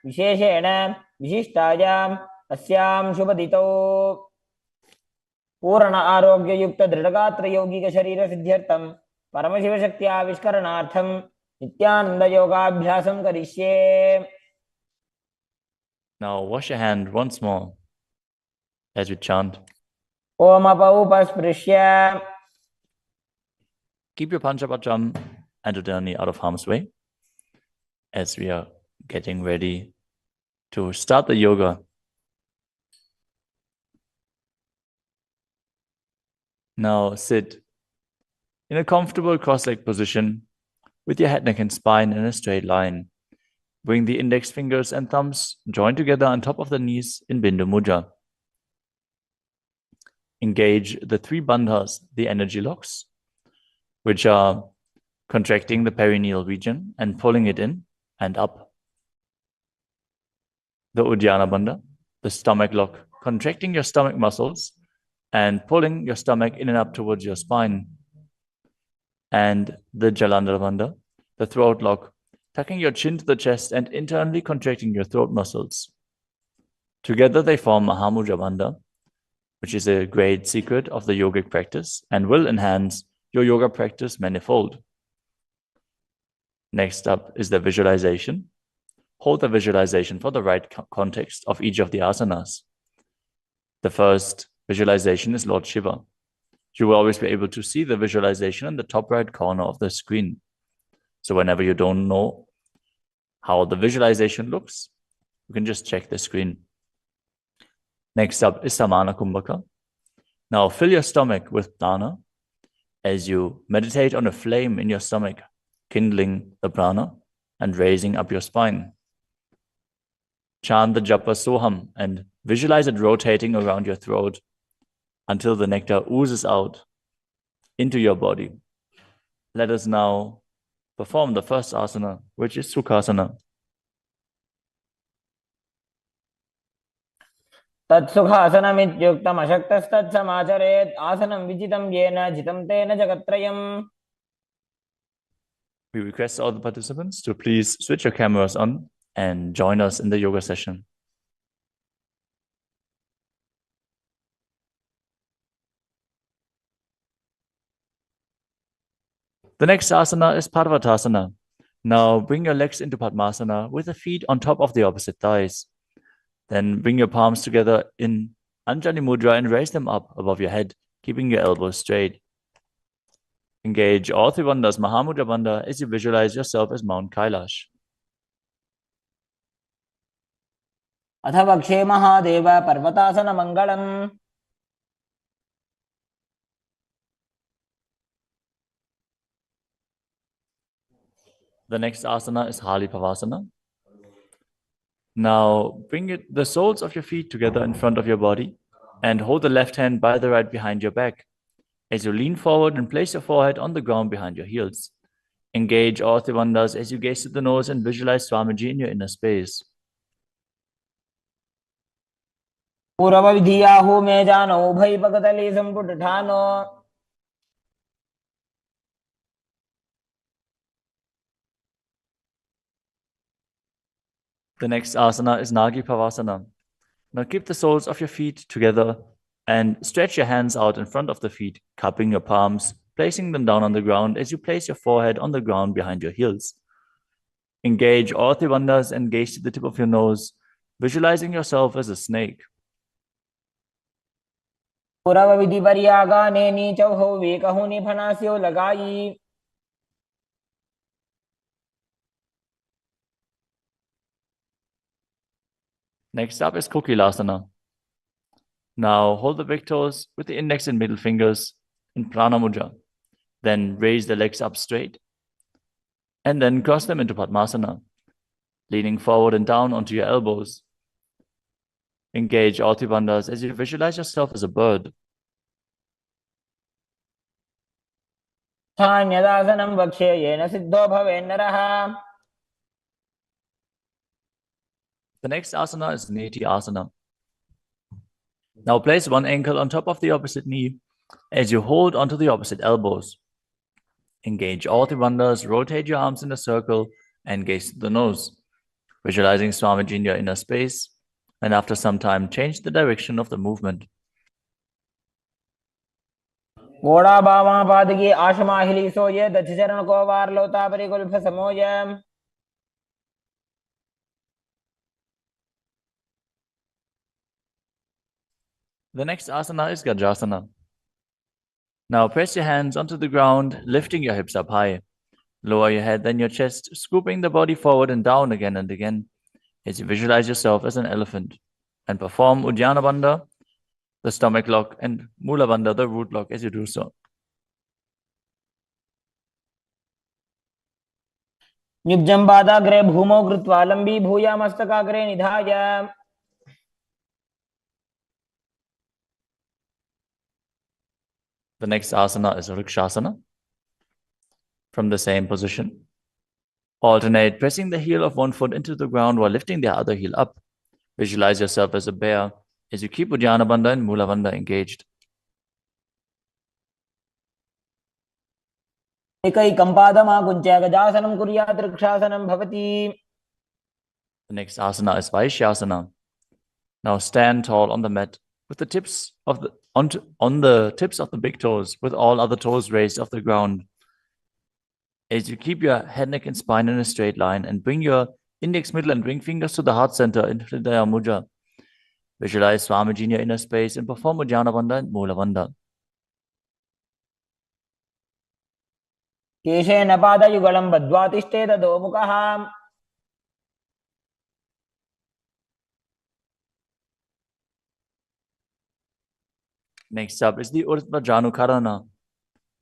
विशेषेण विशिष्टायाम् अस्यां शुभदितौ पूर्ण आरोग्य युक्त दृढ़गात्र यौगिक शरीर सिद्ध्यर्थम परमशिव शक्ति आविष्करणार्थम नित्यानंद योगाभ्यासं करिष्ये. Now wash your hand once more as we chant. Om अपौपस्पृश्य. Keep your Panchapacham and udani out of harm's way as we are getting ready to start the yoga. Now sit in a comfortable cross-legged position with your head, neck, and spine in a straight line. Bring the index fingers and thumbs joined together on top of the knees in Bindu Mudra. Engage the three bandhas, the energy locks, which are contracting the perineal region and pulling it in and up. The Uddiyana Bandha, the stomach lock, contracting your stomach muscles and pulling your stomach in and up towards your spine. And the Jalandhara Bandha, the throat lock, tucking your chin to the chest and internally contracting your throat muscles. Together they form Mahamudra Bandha, which is a great secret of the yogic practice and will enhance your yoga practice manifold. Next up is the visualization. Hold the visualization for the right context of each of the asanas. The first visualization is Lord Shiva. You will always be able to see the visualization in the top right corner of the screen. So whenever you don't know how the visualization looks, you can just check the screen. Next up is Samana Kumbhaka. Now fill your stomach with prana as you meditate on a flame in your stomach, kindling the prana and raising up your spine. Chant the japa soham and visualize it rotating around your throat until the nectar oozes out into your body. Let us now perform the first asana, which is Sukhasana. तत्सुखासनमित्युक्तमशक्तस्तत्समाचरेत् आसनं विजितं येन जितं तेन जगत्त्रयम्. We request all the participants to please switch your cameras on and join us in the yoga session. The next asana is Parvatasana. Now bring your legs into Padmasana with the feet on top of the opposite thighs. Then bring your palms together in Anjali Mudra and raise them up above your head, keeping your elbows straight. Engage all three bandhas, Mahamudra Bandha, as you visualize yourself as Mount Kailash. अथ वक्षे Mahadev पर्वतासनमङ्गलम्. The next asana is Hali Pavasana. Now bring the soles of your feet together in front of your body and hold the left hand by the right behind your back. As you lean forward and place your forehead on the ground behind your heels. Engage all three bandhas as you gaze at the nose and visualize Swamiji in your inner space. पूर्वविधियाहु मे जानो उभयपकतली सम्पुटठानो. The next asana is Nagi Pavasana. Now keep the soles of your feet together and stretch your hands out in front of the feet, cupping your palms, placing them down on the ground as you place your forehead on the ground behind your heels. Engage all three bandhas and gaze to the tip of your nose, visualizing yourself as a snake. पूर्वविधिपर्यागाने नीचौहौ वेकहुनि फनास्यो लगाई. Next up is Kokilasana. Now hold the big toes with the index and middle fingers in Prana Mudra. Then raise the legs up straight and then cross them into Padmasana, leaning forward and down onto your elbows. Engage all three bandhas as you visualize yourself as a bird. स्थान्यदासनं वक्ष्ये yen Sidho भवेन्नरः. The next asana is Nithyananda. Now place one ankle on top of the opposite knee as you hold onto the opposite elbows. Engage all three bandhas, rotate your arms in a circle and gaze to the nose, visualizing Swamiji in your inner space, and after some time change the direction of the movement. घोड़ा बामा पादकी आशमाहिली सोये दक्षचरण को वार लोता परिगुल्फ समोय. The next asana is Gajasana. Now press your hands onto the ground, lifting your hips up high. Lower your head, then your chest, scooping the body forward and down again and again as you visualize yourself as an elephant. And perform Uddiyana Bandha, the stomach lock, and Mula Bandha, the root lock, as you do so. युज्यं पादाग्रे भूमौ कृत्वा लम्बी भूया मस्तकाग्रे निधाय. The next asana is Vrikshasana. From the same position, alternate pressing the heel of one foot into the ground while lifting the other heel up. Visualize yourself as a bear as you keep Uddiyana Bandha and Mula Bandha engaged. एकैकं पादमाकुञ्च्य गजासनं कुर्यात् वृक्षासनं भवति. The next asana is Vaishyasana. Now stand tall on the mat with the tips of the on the tips of the big toes, with all other toes raised off the ground. As you keep your head, neck, and spine in a straight line and bring your index, middle, and ring fingers to the heart center in Hridaya Mudra. Visualize Swamiji in your inner space and perform Uddiyana Bandha and Mula Bandha. केशेन पादयुगलं बद्ध्वा तिष्ठेत अधोमुखः Next up is the Urdhva Janukarana.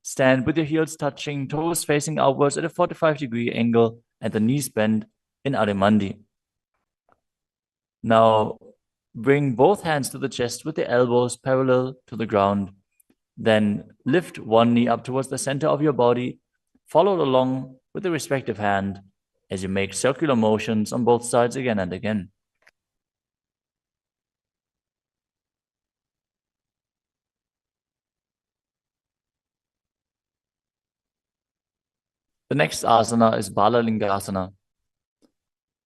Stand with your heels touching, toes facing outwards at a 45-degree angle and the knees bent in Adimandi. Now, bring both hands to the chest with the elbows parallel to the ground. Then lift one knee up towards the center of your body, followed along with the respective hand as you make circular motions on both sides again and again. The next asana is Balalinga Asana.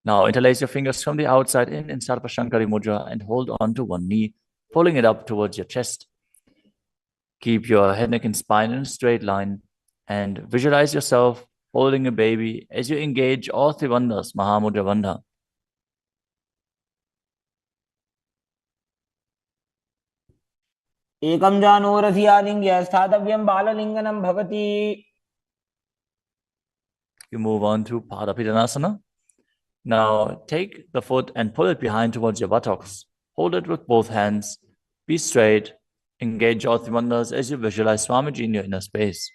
Now interlace your fingers from the outside in Sarvashankari Mudra and hold on to one knee, pulling it up towards your chest. Keep your head, neck, and spine in a straight line and visualize yourself holding a baby as you engage all three bandhas, Mahamudra Bandha. एकं जानूरसि आलिङ्ग्य स्थातव्यं बाललिङ्गनं भवति. You move on to Padapidanasana. Now take the foot and pull it behind towards your buttocks. Hold it with both hands. Be straight. Engage all three bandhas as you visualize Swamiji in your inner space.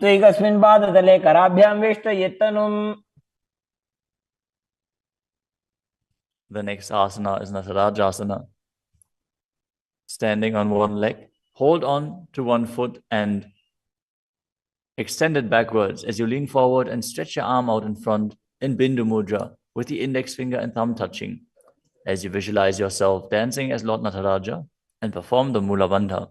एकस्मिन् पादतले कराभ्यां वेष्टयेत्तनुम्. The next asana is Natarajasana. Standing on one leg, hold on to one foot and extend it backwards as you lean forward and stretch your arm out in front in Bindu Mudra with the index finger and thumb touching as you visualize yourself dancing as Lord Nataraja and perform the Mula Bandha.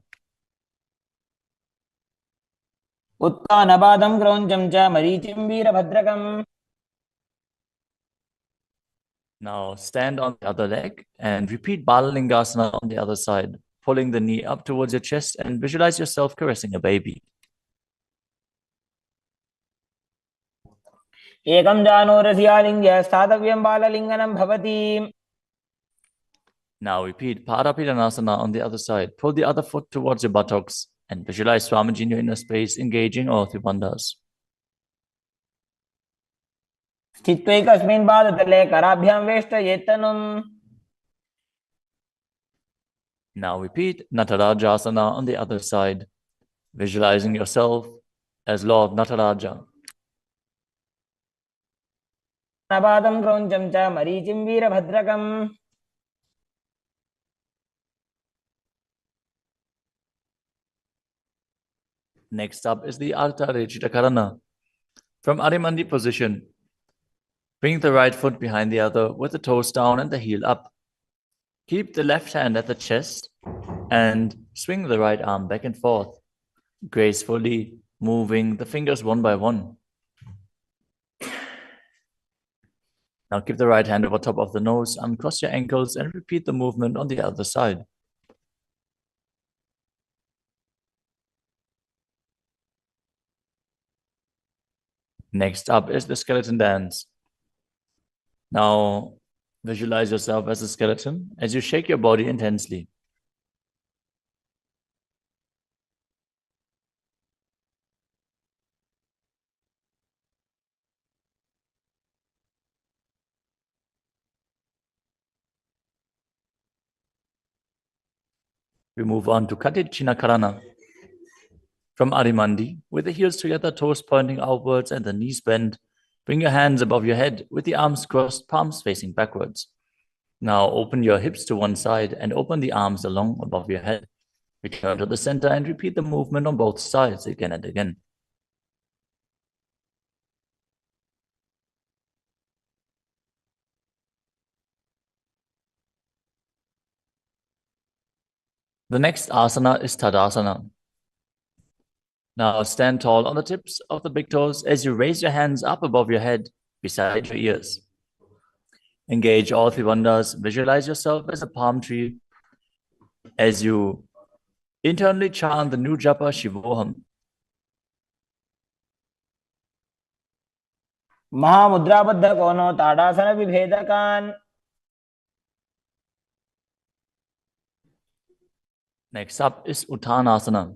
उत्तानपादं क्रौञ्चं च मरीचिं वीरभद्रकम्. Now stand on the other leg and repeat Balalingasana on the other side, pulling the knee up towards your chest and visualize yourself caressing a baby. एकं जानूरसि आलिङ्ग्य स्थातव्यं बाललिङ्गनं भवति. Now repeat Padapidanasana on the other side. Pull the other foot towards your buttocks and visualize Swamiji in your inner space, engaging all three bandhas. स्थित्वैकस्मिन् पादतले कराभ्यां वेष्टयेत्तनुम्. Now repeat Natarajasana on the other side, visualizing yourself as Lord Nataraja. उत्तानपादं क्रौञ्चं च मरीचिं वीरभद्रकम्. Next up is the Ardha Rechita Karana. From Adimandi position, bring the right foot behind the other with the toes down and the heel up. Keep the left hand at the chest and swing the right arm back and forth, gracefully moving the fingers one by one. Now keep the right hand over top of the nose, uncross your ankles and repeat the movement on the other side. Next up is the skeleton dance. Now visualize yourself as a skeleton as you shake your body intensely. We move on to Katichina Karana. From Adimandi, with the heels together, toes pointing outwards and the knees bent, bring your hands above your head with the arms crossed, palms facing backwards. Now open your hips to one side and open the arms along above your head. Return to the center and repeat the movement on both sides again and again. The next asana is Tadasana. Now stand tall on the tips of the big toes as you raise your hands up above your head beside your ears. Engage all three bandhas. Visualize yourself as a palm tree as you internally chant the new japa Shivoham. महामुद्राबद्ध कोनो ताड़ासन विभेदकान्. Next up is Uttanasana.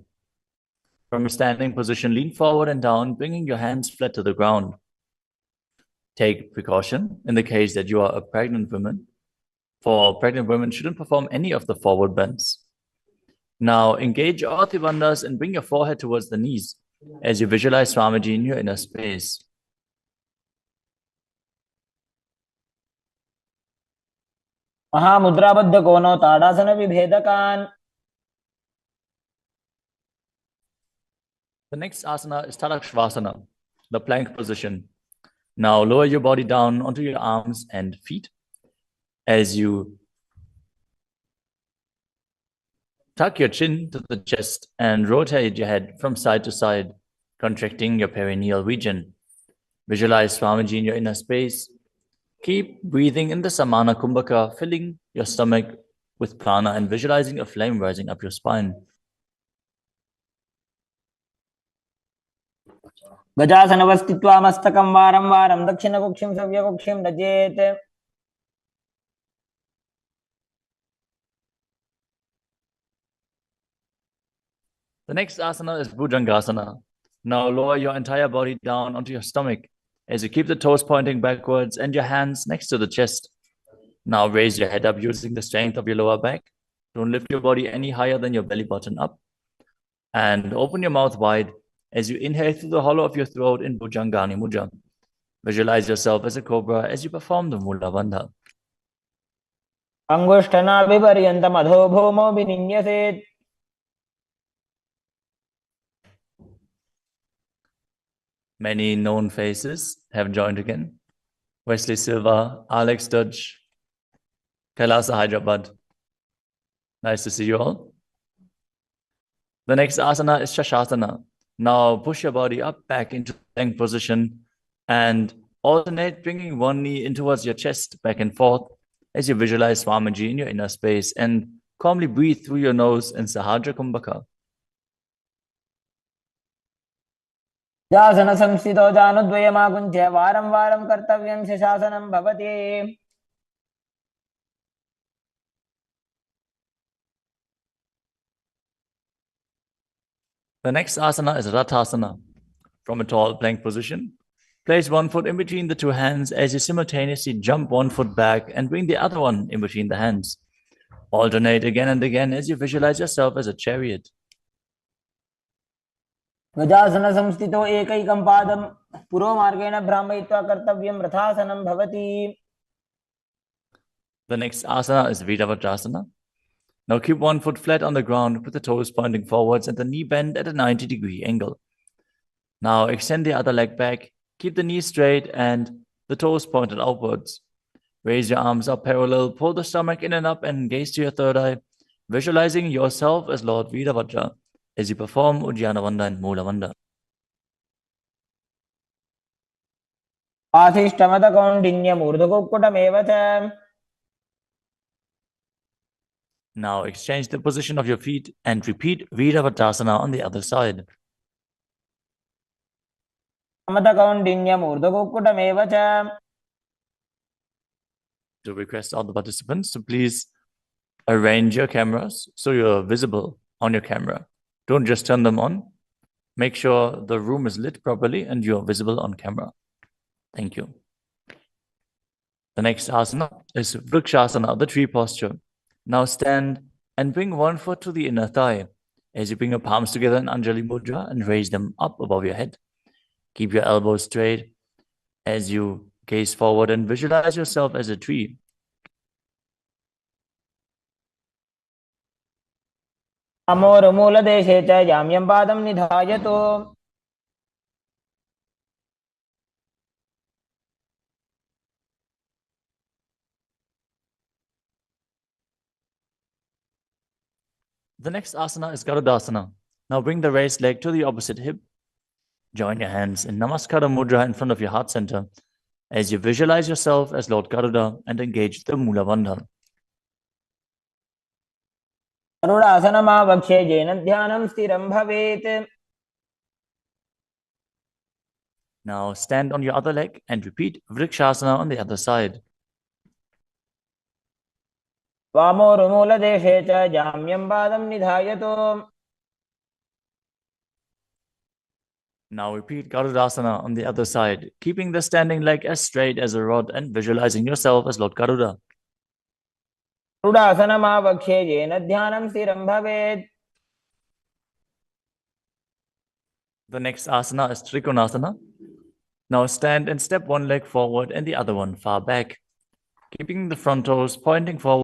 From a standing position, lean forward and down, bringing your hands flat to the ground. Take precaution in the case that you are a pregnant woman. For pregnant women, shouldn't perform any of the forward bends. Now engage your Ardhi Bandhas and bring your forehead towards the knees as you visualize Swamiji in your inner space. महामुद्राबद्ध कोनो ताड़ासन विभेदकान्. The next asana is Tadakshvasana, the plank position. Now lower your body down onto your arms and feet as you tuck your chin to the chest and rotate your head from side to side, contracting your perineal region. Visualize Swamiji in your inner space. Keep breathing in the Samana Kumbhaka, filling your stomach with prana and visualizing a flame rising up your spine. गजासनवस्थित्वा मस्तकं वारं वारं दक्षिणकुक्षिं सव्यकुक्षिं नजेत्. The next asana is Bhujangasana. Now lower your entire body down onto your stomach as you keep the toes pointing backwards and your hands next to the chest. Now raise your head up using the strength of your lower back. Don't lift your body any higher than your belly button up. And open your mouth wide as you inhale through the hollow of your throat in Bhujangani Mudra. Visualize yourself as a cobra as you perform the Mula Bandha. अंगुष्ठनाभिपर्यन्तम् अधोभूमौ विनिन्यसेत्. Many known faces have joined again. Wesley Silva, Alex Dodge, KAILASA Hyderabad. Nice to see you all. The next asana is Shashtanga. Now push your body up back into plank position and alternate bringing one knee in towards your chest back and forth as you visualize Swamiji in your inner space and calmly breathe through your nose in Sahajra Kumbhaka. जासन संस्थितो जानुद्वयमाकुञ्च्य वारं वारं कर्तव्यं शशासनं भवति. The next asana is Rathasana. From a tall plank position, place one foot in between the two hands as you simultaneously jump one foot back and bring the other one in between the hands. Alternate again and again as you visualize yourself as a chariot. गजासन संस्थितो एकैकं पादं पुरोमार्गेण भ्रामयित्वा कर्तव्यं रथासनं भवति. The next asana is Vidavajrasana. Now keep one foot flat on the ground with the toes pointing forwards and the knee bent at a 90-degree angle. Now extend the other leg back, keep the knee straight and the toes pointed outwards. Raise your arms up parallel, pull the stomach in and up and gaze to your third eye, visualizing yourself as Lord Vidavajra as you perform Uddiyana Bandha and Mula Bandha. आशिष्टमदकौण्डिन्यमूर्धकुक्कुटमेव च. Now exchange the position of your feet and repeat Vidavajrasana on the other side. मदकौण्डिन्यमूर्धकुक्कुटमेव च. To request all the participants to please arrange your cameras so you're visible on your camera. Don't just turn them on. Make sure the room is lit properly and you're visible on camera. Thank you. The next asana is Vrikshasana, the tree posture. Now stand and bring one foot to the inner thigh as you bring your palms together in Anjali Mudra and raise them up above your head. Keep your elbows straight as you gaze forward and visualize yourself as a tree. अमोरमूलदेशे च याम्यं पादं निधायतु. The next asana is Garudasana. Now bring the raised leg to the opposite hip. Join your hands in Namaskara Mudra in front of your heart center as you visualize yourself as Lord Garuda and engage the Mula Bandha. गरुडासनमावक्ष्ये येन ध्यानं स्थिरं भवेत्. Now stand on your other leg and repeat Vrikshasana on the other side. वामोरुमूलदेशे च जाम्यं पादं निधायतो. Now repeat Garudasana on the other side, keeping the standing leg as straight as a rod and visualizing yourself as Lord Garuda. गरुडासनमावक्ष्ये येन ध्यानं स्थिरं भवेत्. The next asana is Trikonasana. Now stand and step one leg forward and the other one far back, keeping the front toes pointing forward.